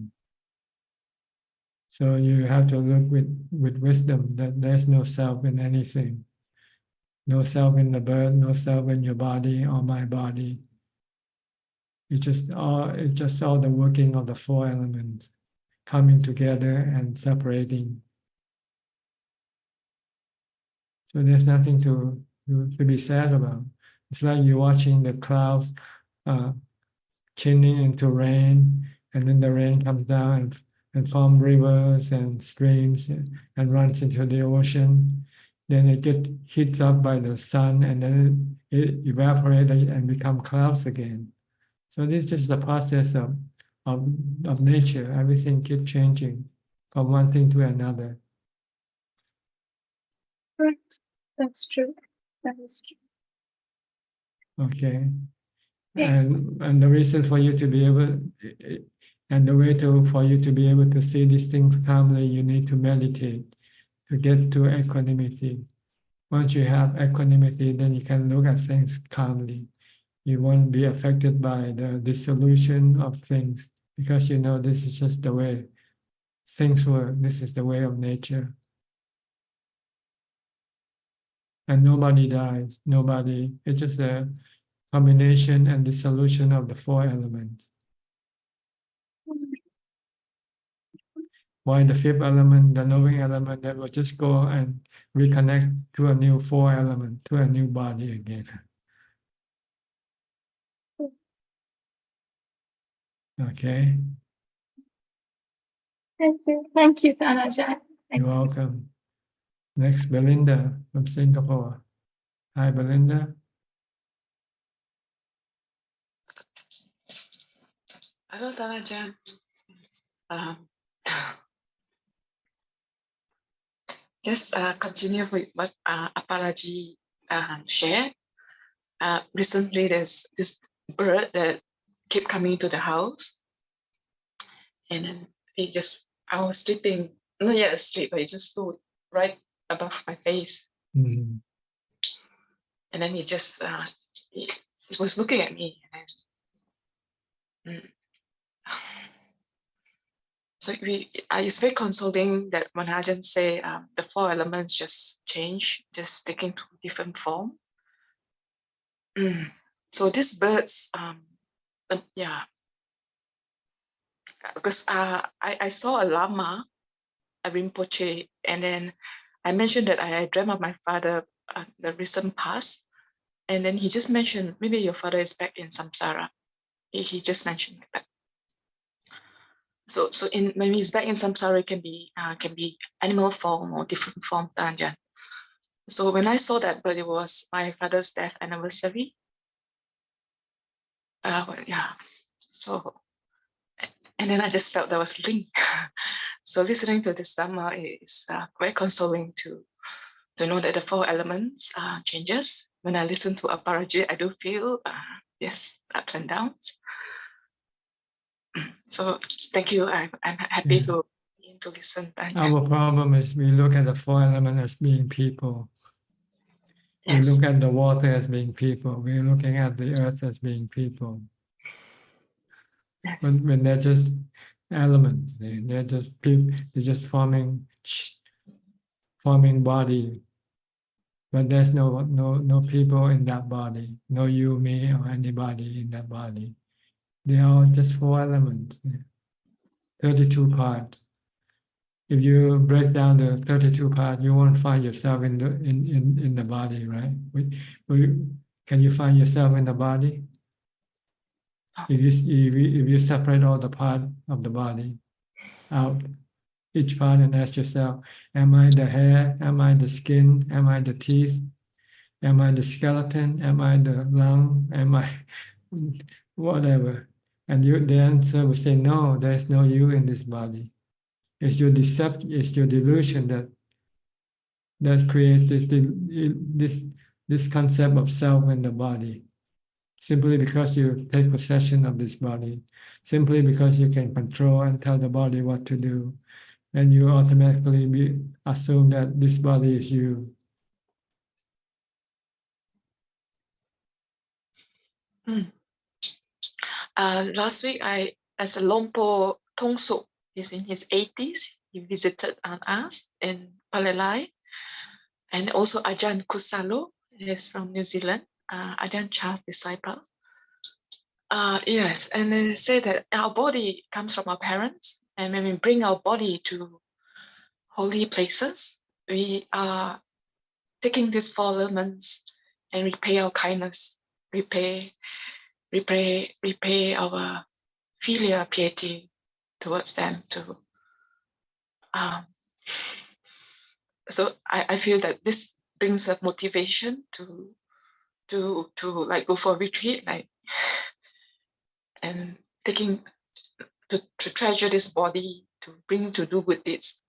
So you have to look with wisdom that there's no self in anything. No self in the bird, no self in your body or my body. It's just all the working of the four elements coming together and separating. So there's nothing to be sad about. It's like you're watching the clouds changing into rain, and then the rain comes down and form rivers and streams and runs into the ocean. Then it gets heats up by the sun, and then it evaporates and become clouds again. So this is just the process of nature. Everything keeps changing from one thing to another. Right. That's true. That is true. Okay. And the reason for you to be able, and the way for you to be able to see these things calmly, you need to meditate to get to equanimity. Once you have equanimity, then you can look at things calmly. You won't be affected by the dissolution of things, because you know this is just the way things work. This is the way of nature. And nobody dies. Nobody. It's just a combination and dissolution of the four elements. While the fifth element, the knowing element, that will just go and reconnect to a new four element, to a new body again. Okay. Thank you, Ajahn. You're welcome. Next, Belinda from Singapore. Hi, Belinda. Hello, Ajahn. Just continue with what Apalaji shared. Recently, there's this bird that kept coming to the house, and then I was sleeping, not yet asleep, but it just flew right above my face. Mm. And then it was looking at me. And so it's very consoling that when Ajahn say the four elements just change, just taking to different form. So these birds, because I saw a lama, a Rinpoche, and then I mentioned that I dreamt of my father the recent past, and then he just mentioned, maybe your father is back in samsara. He just mentioned like that. So when he's back in samsara, it can be animal form or different form, Ajahn. So when I saw that, but it was my father's death anniversary. So, and then I just felt there was link. So listening to this Dhamma is quite consoling to know that the four elements changes. When I listen to Aparaji, I do feel, yes, ups and downs. So thank you. I'm happy to listen. Our problem is we look at the four elements as being people. Yes. We look at the water as being people. We're looking at the earth as being people. Yes. When they're just elements, they're just people. They're just forming body. But there's no people in that body. No you, me, or anybody in that body. They are just four elements. 32 parts. If you break down the 32 parts, you won't find yourself in the body, right? Can you find yourself in the body? If you separate all the parts of the body out, each part, and ask yourself, am I the hair? Am I the skin? Am I the teeth? Am I the skeleton? Am I the lung? Am I whatever? And the answer will say, no, there's no you in this body. It's your deception, it's your delusion that creates this concept of self in the body. Simply because you take possession of this body, simply because you can control and tell the body what to do, then you automatically assume that this body is you. Last week, as a Lompo Tongso, he's in his 80s. He visited us in Palelai, and also Ajahn Kusalo is from New Zealand, Ajahn Charles' disciple. Yes, and they say that our body comes from our parents, and when we bring our body to holy places, we are taking these four elements and repay our kindness, repay our filial piety towards them too. So I feel that this brings a motivation to like go for a retreat, like, and taking to treasure this body, to bring to do good deeds.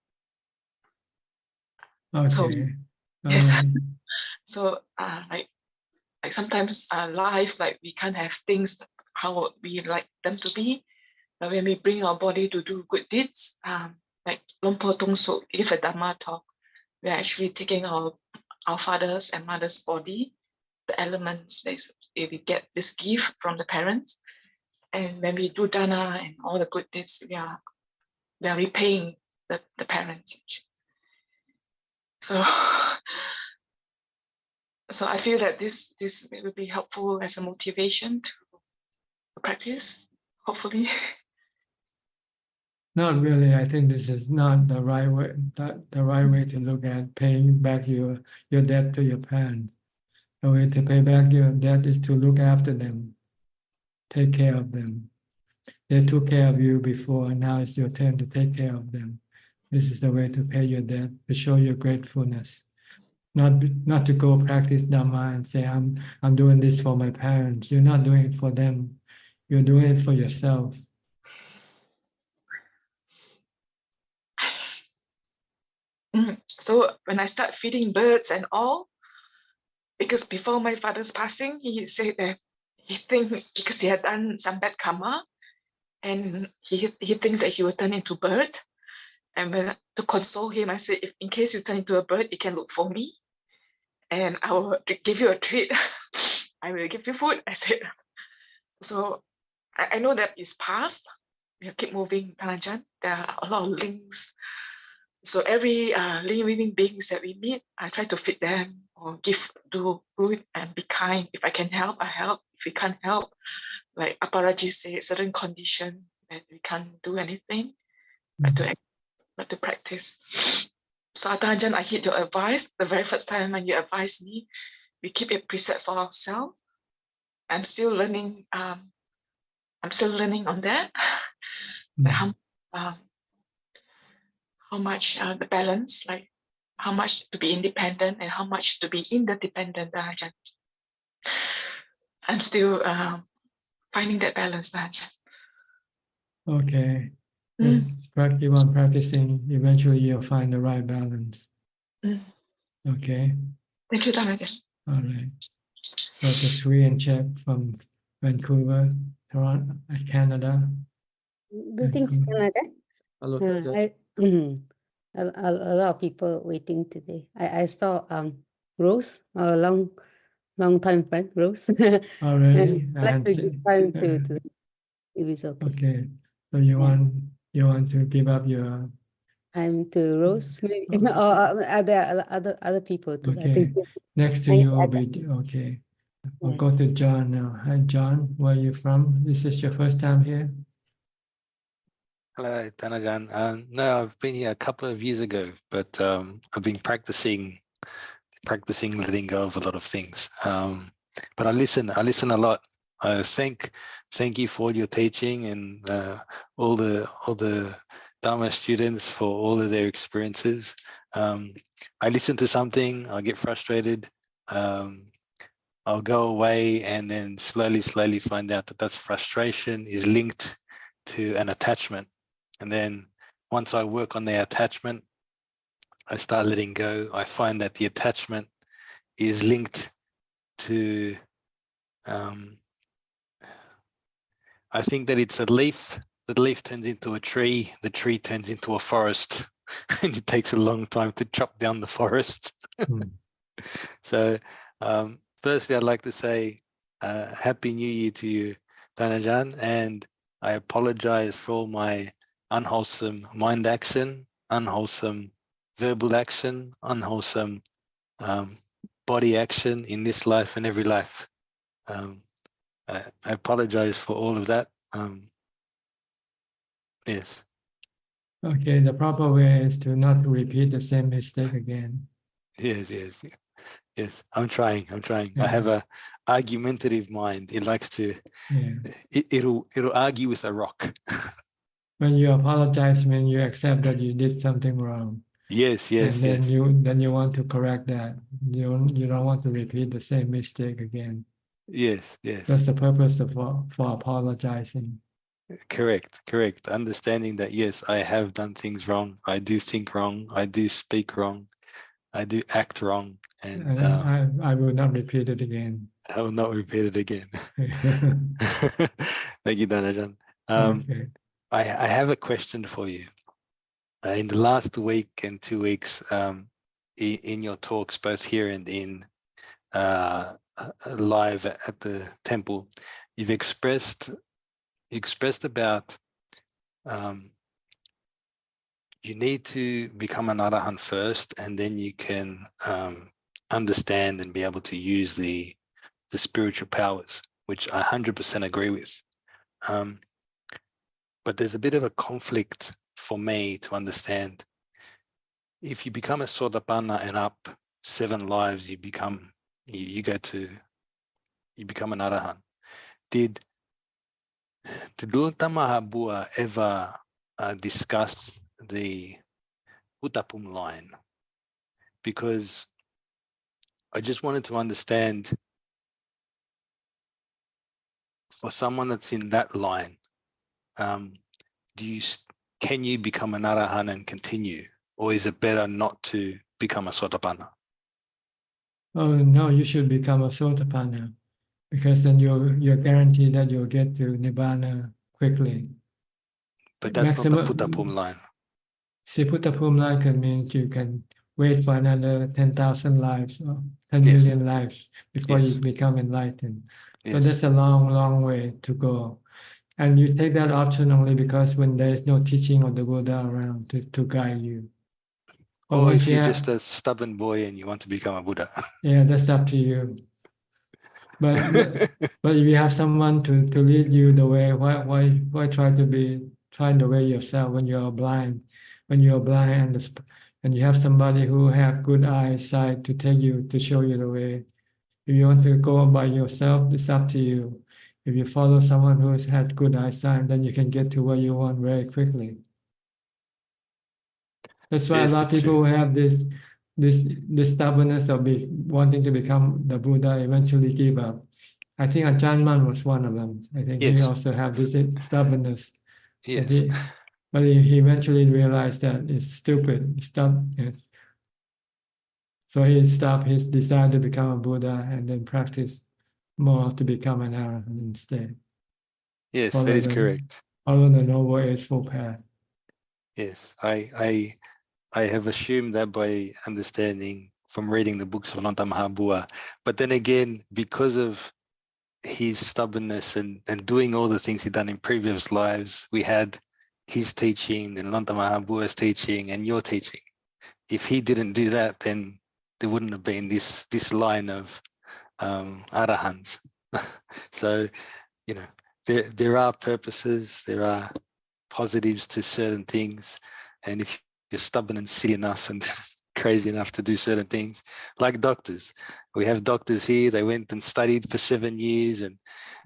Okay. So, yes. So like sometimes life, like we can't have things how we like them to be, but when we bring our body to do good deeds, like Lompo Tongso give a Dhamma talk, we're actually taking our father's and mother's body, the elements, we get this gift from the parents, and when we do dana and all the good deeds, we are repaying the parents. So I feel that this will be helpful as a motivation to practice, hopefully. Not really. I think this is not the right way. The right way to look at paying back your debt to your parents. The way to pay back your debt is to look after them, take care of them. They took care of you before, and now it's your turn to take care of them. This is the way to pay your debt, to show your gratefulness. Not to go practice Dhamma and say, I'm doing this for my parents. You're not doing it for them. You're doing it for yourself. So when I start feeding birds and all, because before my father's passing, he said that he thinks because he had done some bad karma, and he thinks that he will turn into a bird. And when, to console him, I said, if in case you turn into a bird, you can look for me, and I will give you a treat. I will give you food. I said, so I know that it's past. We keep moving, Ajaan. There are a lot of links. So every living beings that we meet, I try to feed them or do good and be kind. If I can help, I help. If we can't help, like Aparaji said, certain condition that we can't do anything, but to practice. So Ajaan, I heed your advice. The very first time when you advised me, we keep a preset for ourselves. I'm still learning. I'm still learning on that. How much the balance, like how much to be independent and how much to be interdependent. Ajaan. I'm still finding that balance. Ajaan. Okay. Just keep on practicing. Eventually, you'll find the right balance. Okay. Thank you, Ajaan. All right. Dr. Sri and Chep from Vancouver, Toronto, Canada. Greetings, Canada. Hello. A lot of people waiting today. I saw Rose, a long time friend, Rose. Already? And I'd like to give time to if it's okay. Okay. So you want to give up your I'm to Rose, maybe. Or are there other people too? I okay. think. Next to you will be okay. We'll go to John now. Hi John, where are you from? This is your first time here? Hello, Dhanajan. No, I've been here a couple of years ago, but I've been practicing letting go of a lot of things. But I listen a lot. Thank you for all your teaching and all the Dharma students for all of their experiences. I listen to something, I get frustrated. I'll go away and then slowly find out that frustration is linked to an attachment. And then once I work on the attachment, I start letting go. I find that the attachment is linked to, I think that it's a leaf. The leaf turns into a tree. The tree turns into a forest. And it takes a long time to chop down the forest. So firstly, I'd like to say Happy New Year to you, Dhanajan, and I apologize for all my unwholesome mind action, unwholesome verbal action, unwholesome body action in this life and every life. I apologize for all of that. Yes. Okay, the proper way is to not repeat the same mistake again. Yes. I'm trying. I have a argumentative mind. It likes to, it'll argue with a rock. When you apologize, when you accept that you did something wrong. Yes. And then you want to correct that. You don't want to repeat the same mistake again. Yes. That's the purpose for apologizing. Correct. Understanding that, yes, I have done things wrong. I do think wrong. I do speak wrong. I do act wrong. And I will not repeat it again. I will not repeat it again. Thank you, Dhanajan. Okay. I have a question for you. In the last week and 2 weeks, in your talks, both here and in live at the temple, you've expressed about you need to become an arahant first, and then you can understand and be able to use the spiritual powers, which I 100% agree with. But there's a bit of a conflict for me to understand. If you become a Sotapanna and up 7 lives, you become an Arahant. Did Lord Mahabua ever discuss the Utapum line? Because I just wanted to understand, for someone that's in that line, can you become an Arahant and continue, or is it better not to become a Sotapanna? Oh no, you should become a Sotapanna, because then you're guaranteed that you'll get to Nibbana quickly. But that's not the Putapum line. See, Putapum line can mean you can wait for another 10,000 lives or 10 million lives before you become enlightened. So that's a long, long way to go. And you take that option only because when there is no teaching of the Buddha around to guide you. Or if you're just a stubborn boy and you want to become a Buddha. Yeah, that's up to you. But if you have someone to lead you the way, why try the way yourself when you're blind? When you're blind and you have somebody who have good eyesight to take you, to show you the way. If you want to go by yourself, it's up to you. If you follow someone who has had good eyesight, then you can get to where you want very quickly. That's why a lot of people who have this stubbornness of wanting to become the Buddha eventually give up. I think Ajaan Man was one of them. I think he also had this stubbornness. Yes. But he eventually realized that it's stupid. So he stopped his desire to become a Buddha and then practiced more to become an Arahant instead. Yes, that is correct. Follow the Noble Eightfold Path. Yes, I have assumed that by understanding from reading the books of Lord Mahabua. But then again, because of his stubbornness and doing all the things he'd done in previous lives, we had his teaching, then Lord Mahabua's teaching, and your teaching. If he didn't do that, then there wouldn't have been this line of Arahants. So, there are purposes, there are positives to certain things, and if you're stubborn and silly enough and crazy enough to do certain things, like doctors. We have doctors here, they went and studied for 7 years, and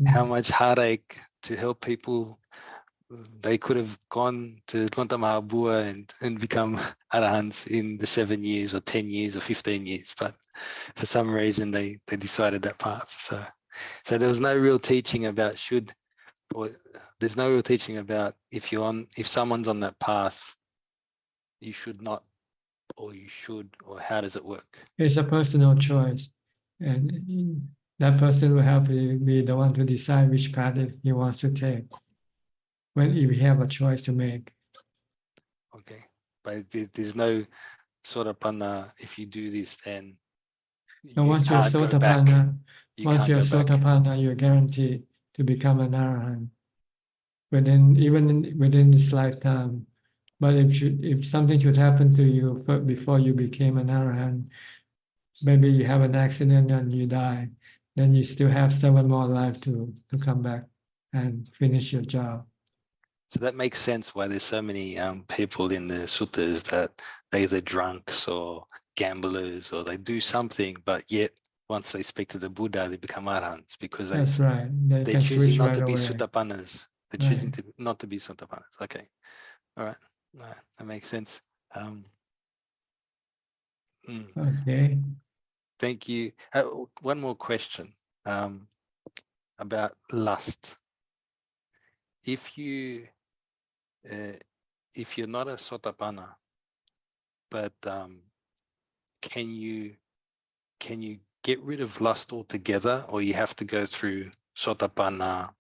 how much heartache to help people. They could have gone to Lord Mahabua and become Arahants in the 7 years or 10 years or 15 years, but for some reason they decided that path. So there was no real teaching about there's no real teaching about if someone's on that path, you should not, or you should, or how does it work? It's a personal choice, and that person will have to be the one to decide which path he wants to take if you have a choice to make. Okay, but there's no Sotapanna, if you do this, then once you're Sotapanna, you're guaranteed to become an Arahant within this lifetime. But if something should happen to you before you became an Arahant, maybe you have an accident and you die, then you still have 7 more lives to come back and finish your job. So that makes sense why there's so many people in the suttas that they're either drunks or gamblers or they do something, but yet once they speak to the Buddha, they become Arahants because that's right. They're choosing not to be Sotapannas. They're choosing not to be Sotapannas. Okay, all right, that makes sense. Okay. Thank you. One more question about lust. If you're not a Sotapanna, but can you get rid of lust altogether, or you have to go through Sotapanna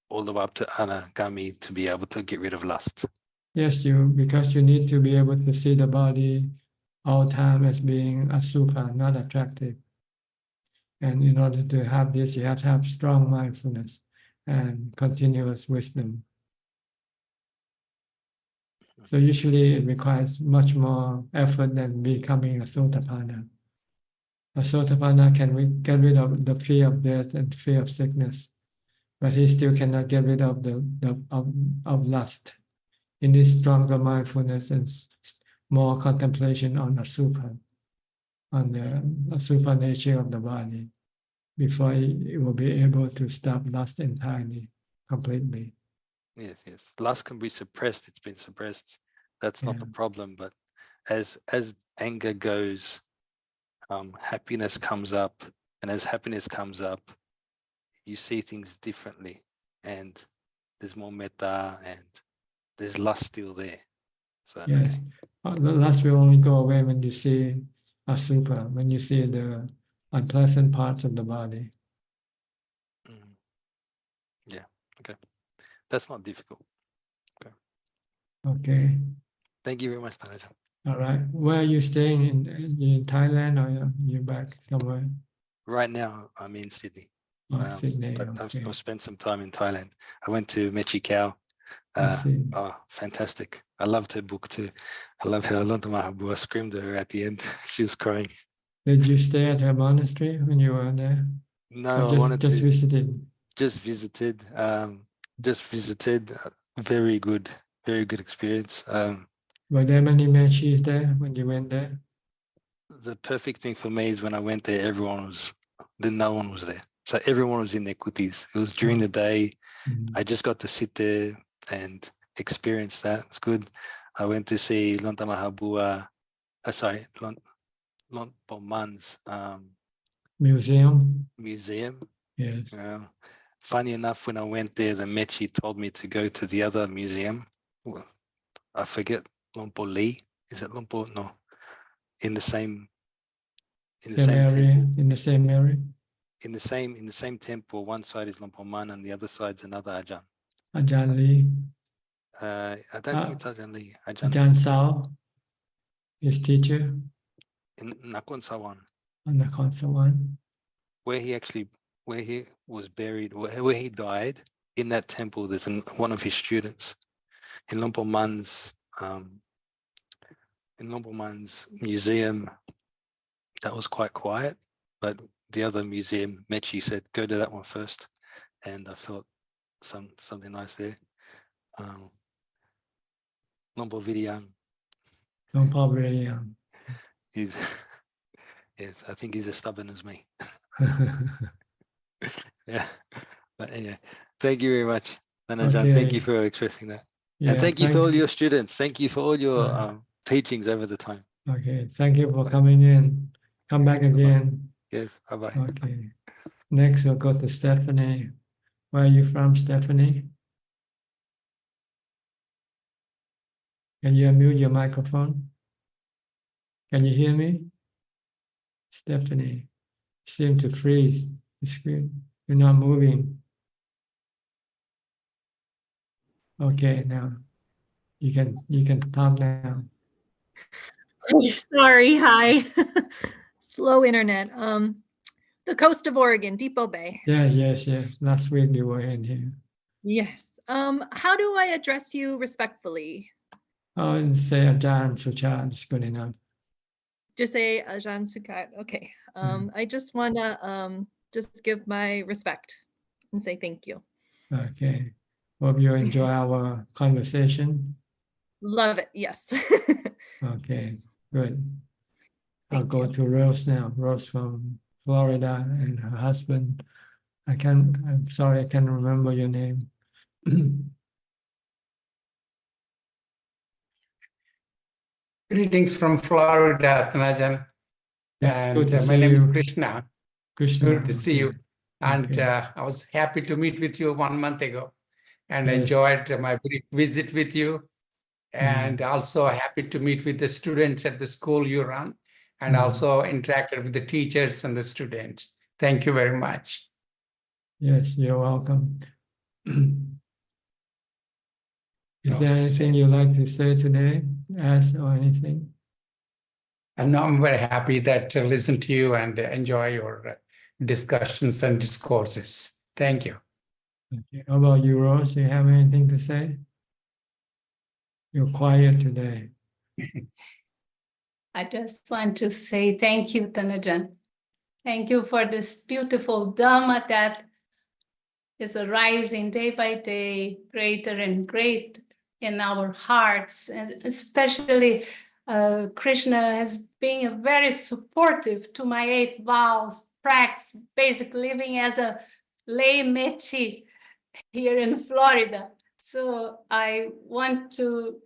all the way up to Anagami to be able to get rid of lust? Yes, because you need to be able to see the body all time as being asubha, not attractive. And in order to have this, you have to have strong mindfulness and continuous wisdom. So usually it requires much more effort than becoming a Sotapanna. A Sotapanna can get rid of the fear of death and fear of sickness, but he still cannot get rid of of lust. in this stronger mindfulness and more contemplation on Asubha, on the Asubha nature of the body, before it will be able to stop lust entirely, completely. Yes, yes. Lust can be suppressed. It's been suppressed. That's not the problem. But as anger goes, happiness comes up, and as happiness comes up, you see things differently, and there's more metta, and there's lust still there. So Yes, the lust will only go away when you see Asubha, when you see the unpleasant parts of the body. yeah, okay. That's not difficult. Okay. Okay. Thank you very much, Tanajan. All right. Where are you staying in Thailand, or you back somewhere? Right now, I'm in Sydney. Oh, Sydney. But Okay. I've spent some time in Thailand. I went to Mechi Khao. I see. Oh, fantastic. I loved her book too. I love how Lanta Mahabua screamed at her at the end. She was crying. Did you stay at her monastery when you were there? No, Or I wanted just to. visited? Just visited. Just visited. Very good experience. Were there many Mechis there when you went there? The perfect thing for me is when I went there, no one was there. So everyone was in their kutis. It was during the day. I just got to sit there and experience that. It's good. I went to see Lonta Mahabua, Lompo Man's Museum? museum. Yes. Funny enough, when I went there, the Mechi told me to go to the other museum. Well, I forget, Lompo Lee. Is it Lompo? No. In the same area, temple. in the same area? In the same temple, one side is Lompo Man and the other side's another Ajahn. Ajahn Lee? I don't think it's Ajahn Lee. Ajahn Sao, his teacher? In Nakhon Sawan. Nakhon Sawan. Where he was buried, where he died, in that temple, there's one of his students. In Lompo Man's museum, that was quite quiet, but the other museum, Mechi said, go to that one first. And I felt something nice there. Lompo Vidyang. Lompo Vidyang. Yes, I think he's as stubborn as me. Yeah, but anyway, thank you very much, Nanajan. Okay. Thank you for expressing that. Yeah, and thank you to all your students. Thank you for all your teachings over the time. Okay, thank you for coming in. Come back again. Yes, bye-bye. Okay. Next, we'll go to Stephanie. Where are you from, Stephanie? Can you unmute your microphone? Can you hear me? Stephanie, you seem to freeze the screen. You're not moving. Okay, now you can talk now. Sorry, hi. Slow internet. The coast of Oregon, Depot Bay. Yes. Last week you were in here. Yes. How do I address you respectfully? And say Ajaan Suchart is good enough. Just say Ajaan Suchart. Okay. I just wanna just give my respect and say thank you. Okay. Hope you enjoy our conversation. Love it. Yes. Okay, good. I'll go to Rose now. Rose from Florida and her husband. I'm sorry, I can't remember your name. Greetings from Florida, Thanajan. Yes, And good to my see name is you. Krishna. Krishna, Good to see you. okay. And Okay. I was happy to meet with you 1 month ago and Yes. enjoyed my brief visit with you. And also happy to meet with the students at the school you run and also interacted with the teachers and the students. Thank you very much. Yes, you're welcome. Is No, there anything you'd like to say today? Ask or anything? And I'm very happy that to listen to you and enjoy your discussions and discourses. Thank you. Okay. How about you, Rose? Do you have anything to say? You're quiet today. I just want to say thank you, Thanajan. Thank you for this beautiful Dhamma that is arising day by day, greater and greater in our hearts, and especially Krishna has been very supportive to my 8 vows practice, basically living as a lay Mechi here in Florida. So I want to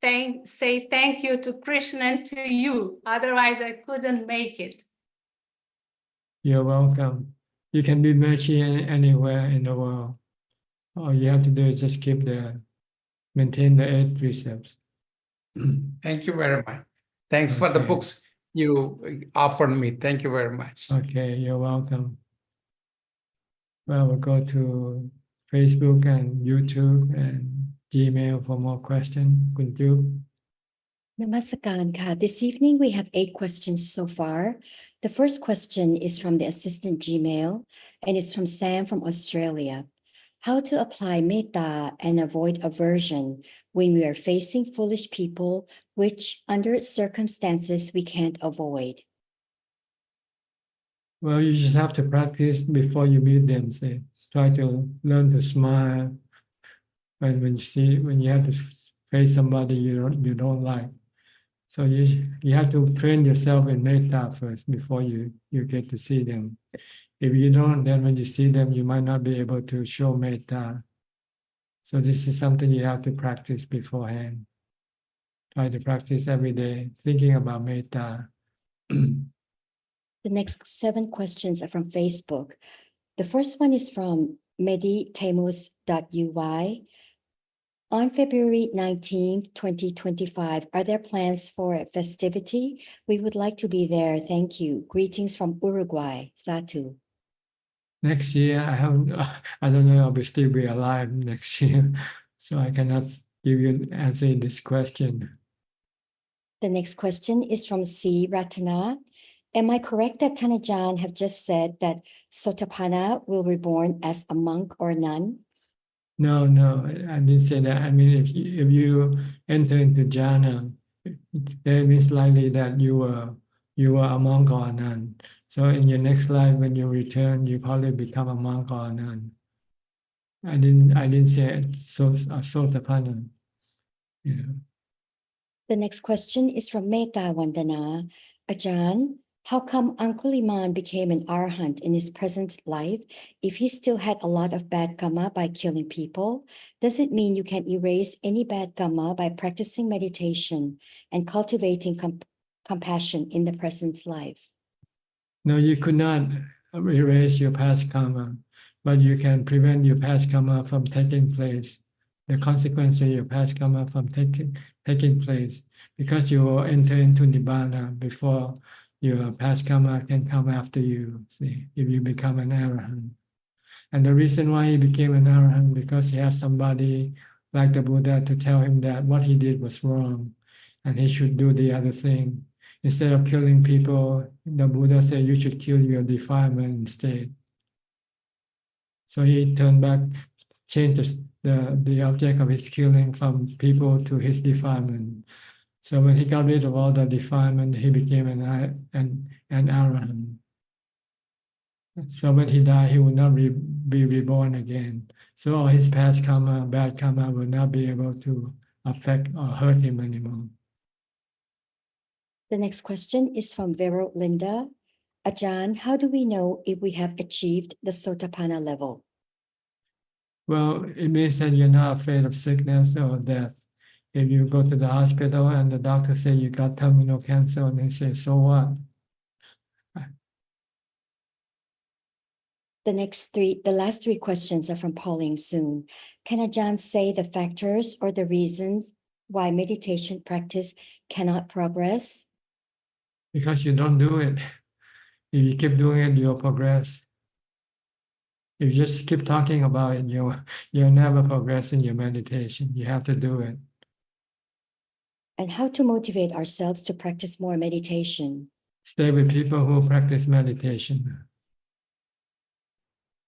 say thank you to Krishna and to you. Otherwise, I couldn't make it. You're welcome. You can be Mechi anywhere in the world. All you have to do is just maintain the 8 precepts. Thank you very much. Thanks for the Okay. books you offered me. Thank you very much. Okay, you're welcome. Well, we'll go to Facebook and YouTube and Gmail for more questions. Could you? Namaskaran ka. This evening we have 8 questions so far. The first question is from the assistant Gmail, and it's from Sam from Australia. How to apply metta and avoid aversion when we are facing foolish people, which under circumstances we can't avoid? Well, you just have to practice before you meet them. Say, try to learn to smile when you have to face somebody you don't like. So you have to train yourself in metta first before you get to see them. If you don't, then when you see them, you might not be able to show metta. So this is something you have to practice beforehand. Try to practice every day, thinking about metta. The next 7 questions are from Facebook. The first one is from meditemus.uy. On February 19th, 2025, are there plans for a festivity? We would like to be there. Thank you. Greetings from Uruguay. Satu. Next year, I don't know, I'll still be alive next year. So I cannot give you an answer in this question. The next question is from C. Ratana. Am I correct that Thanajan have just said that Sotapanna will be reborn as a monk or a nun? No, I didn't say that. I mean, if you enter into jhana, then it's likely that you were a monk or a nun. So in your next life, when you return, you probably become a monk or a nun. I didn't say Sotapanna. Yeah. The next question is from Metta Vandana. Ajahn, how come Anguliman became an arahant in his present life if he still had a lot of bad karma by killing people? Does it mean you can erase any bad karma by practicing meditation and cultivating compassion in the present life? No, you could not erase your past karma, but you can prevent your past karma from taking place. The consequence of your past karma from taking place, because you will enter into nibbana before your past karma can come after you. See, if you become an arahant. And the reason why he became an arahant, because he has somebody like the Buddha to tell him that what he did was wrong and he should do the other thing. Instead of killing people, the Buddha said you should kill your defilement instead. So he turned back, changed the object of his killing from people to his defilement. So when he got rid of all the defilement, he became an arahant. So when he died, he will not be reborn again. So all his past karma, bad karma, will not be able to affect or hurt him anymore. The next question is from Vero Linda. Ajahn, how do we know if we have achieved the Sotapanna level? Well, it means that you're not afraid of sickness or death. If you go to the hospital and the doctor say you got terminal cancer, and they say, so what? The last 3 questions are from Pauline Soon. Can Ajahn say the factors or the reasons why meditation practice cannot progress? Because you don't do it. If you keep doing it, you'll progress. If you just keep talking about it, you'll never progress in your meditation. You have to do it. And how to motivate ourselves to practice more meditation? Stay with people who practice meditation.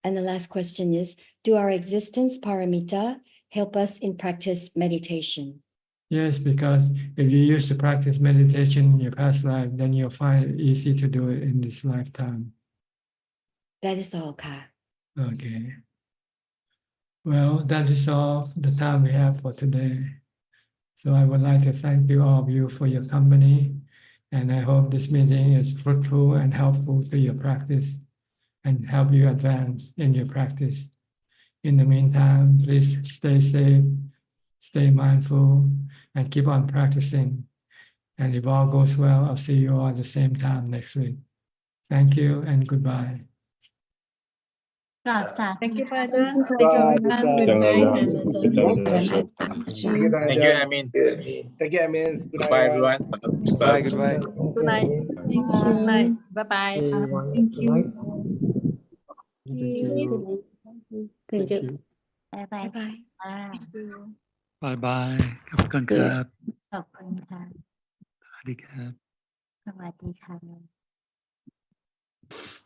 And the last question is, do our existence paramita help us in practice meditation? Yes, because if you used to practice meditation in your past life, then you'll find it easy to do it in this lifetime. That is all, Ka. Okay. Well, that is all the time we have for today. So I would like to thank you all of you for your company, and I hope this meeting is fruitful and helpful to your practice and help you advance in your practice. In the meantime, please stay safe, stay mindful, and keep on practicing. And if all goes well, I'll see you all at the same time next week. Thank you and goodbye. Thank you, Thank Ajahn. you, Ajahn. Thank you, Amin. Thank you, Amin. Good night, Goodbye, everyone. Bye, goodbye. Good night. Thank Good night. you. Bye-bye. Thank you. Thank you. Thank you. Bye bye. Bye-bye. Thank you. Bye bye ขอบคุณครับ ขอบคุณค่ะ สวัสดีครับ สวัสดีค่ะ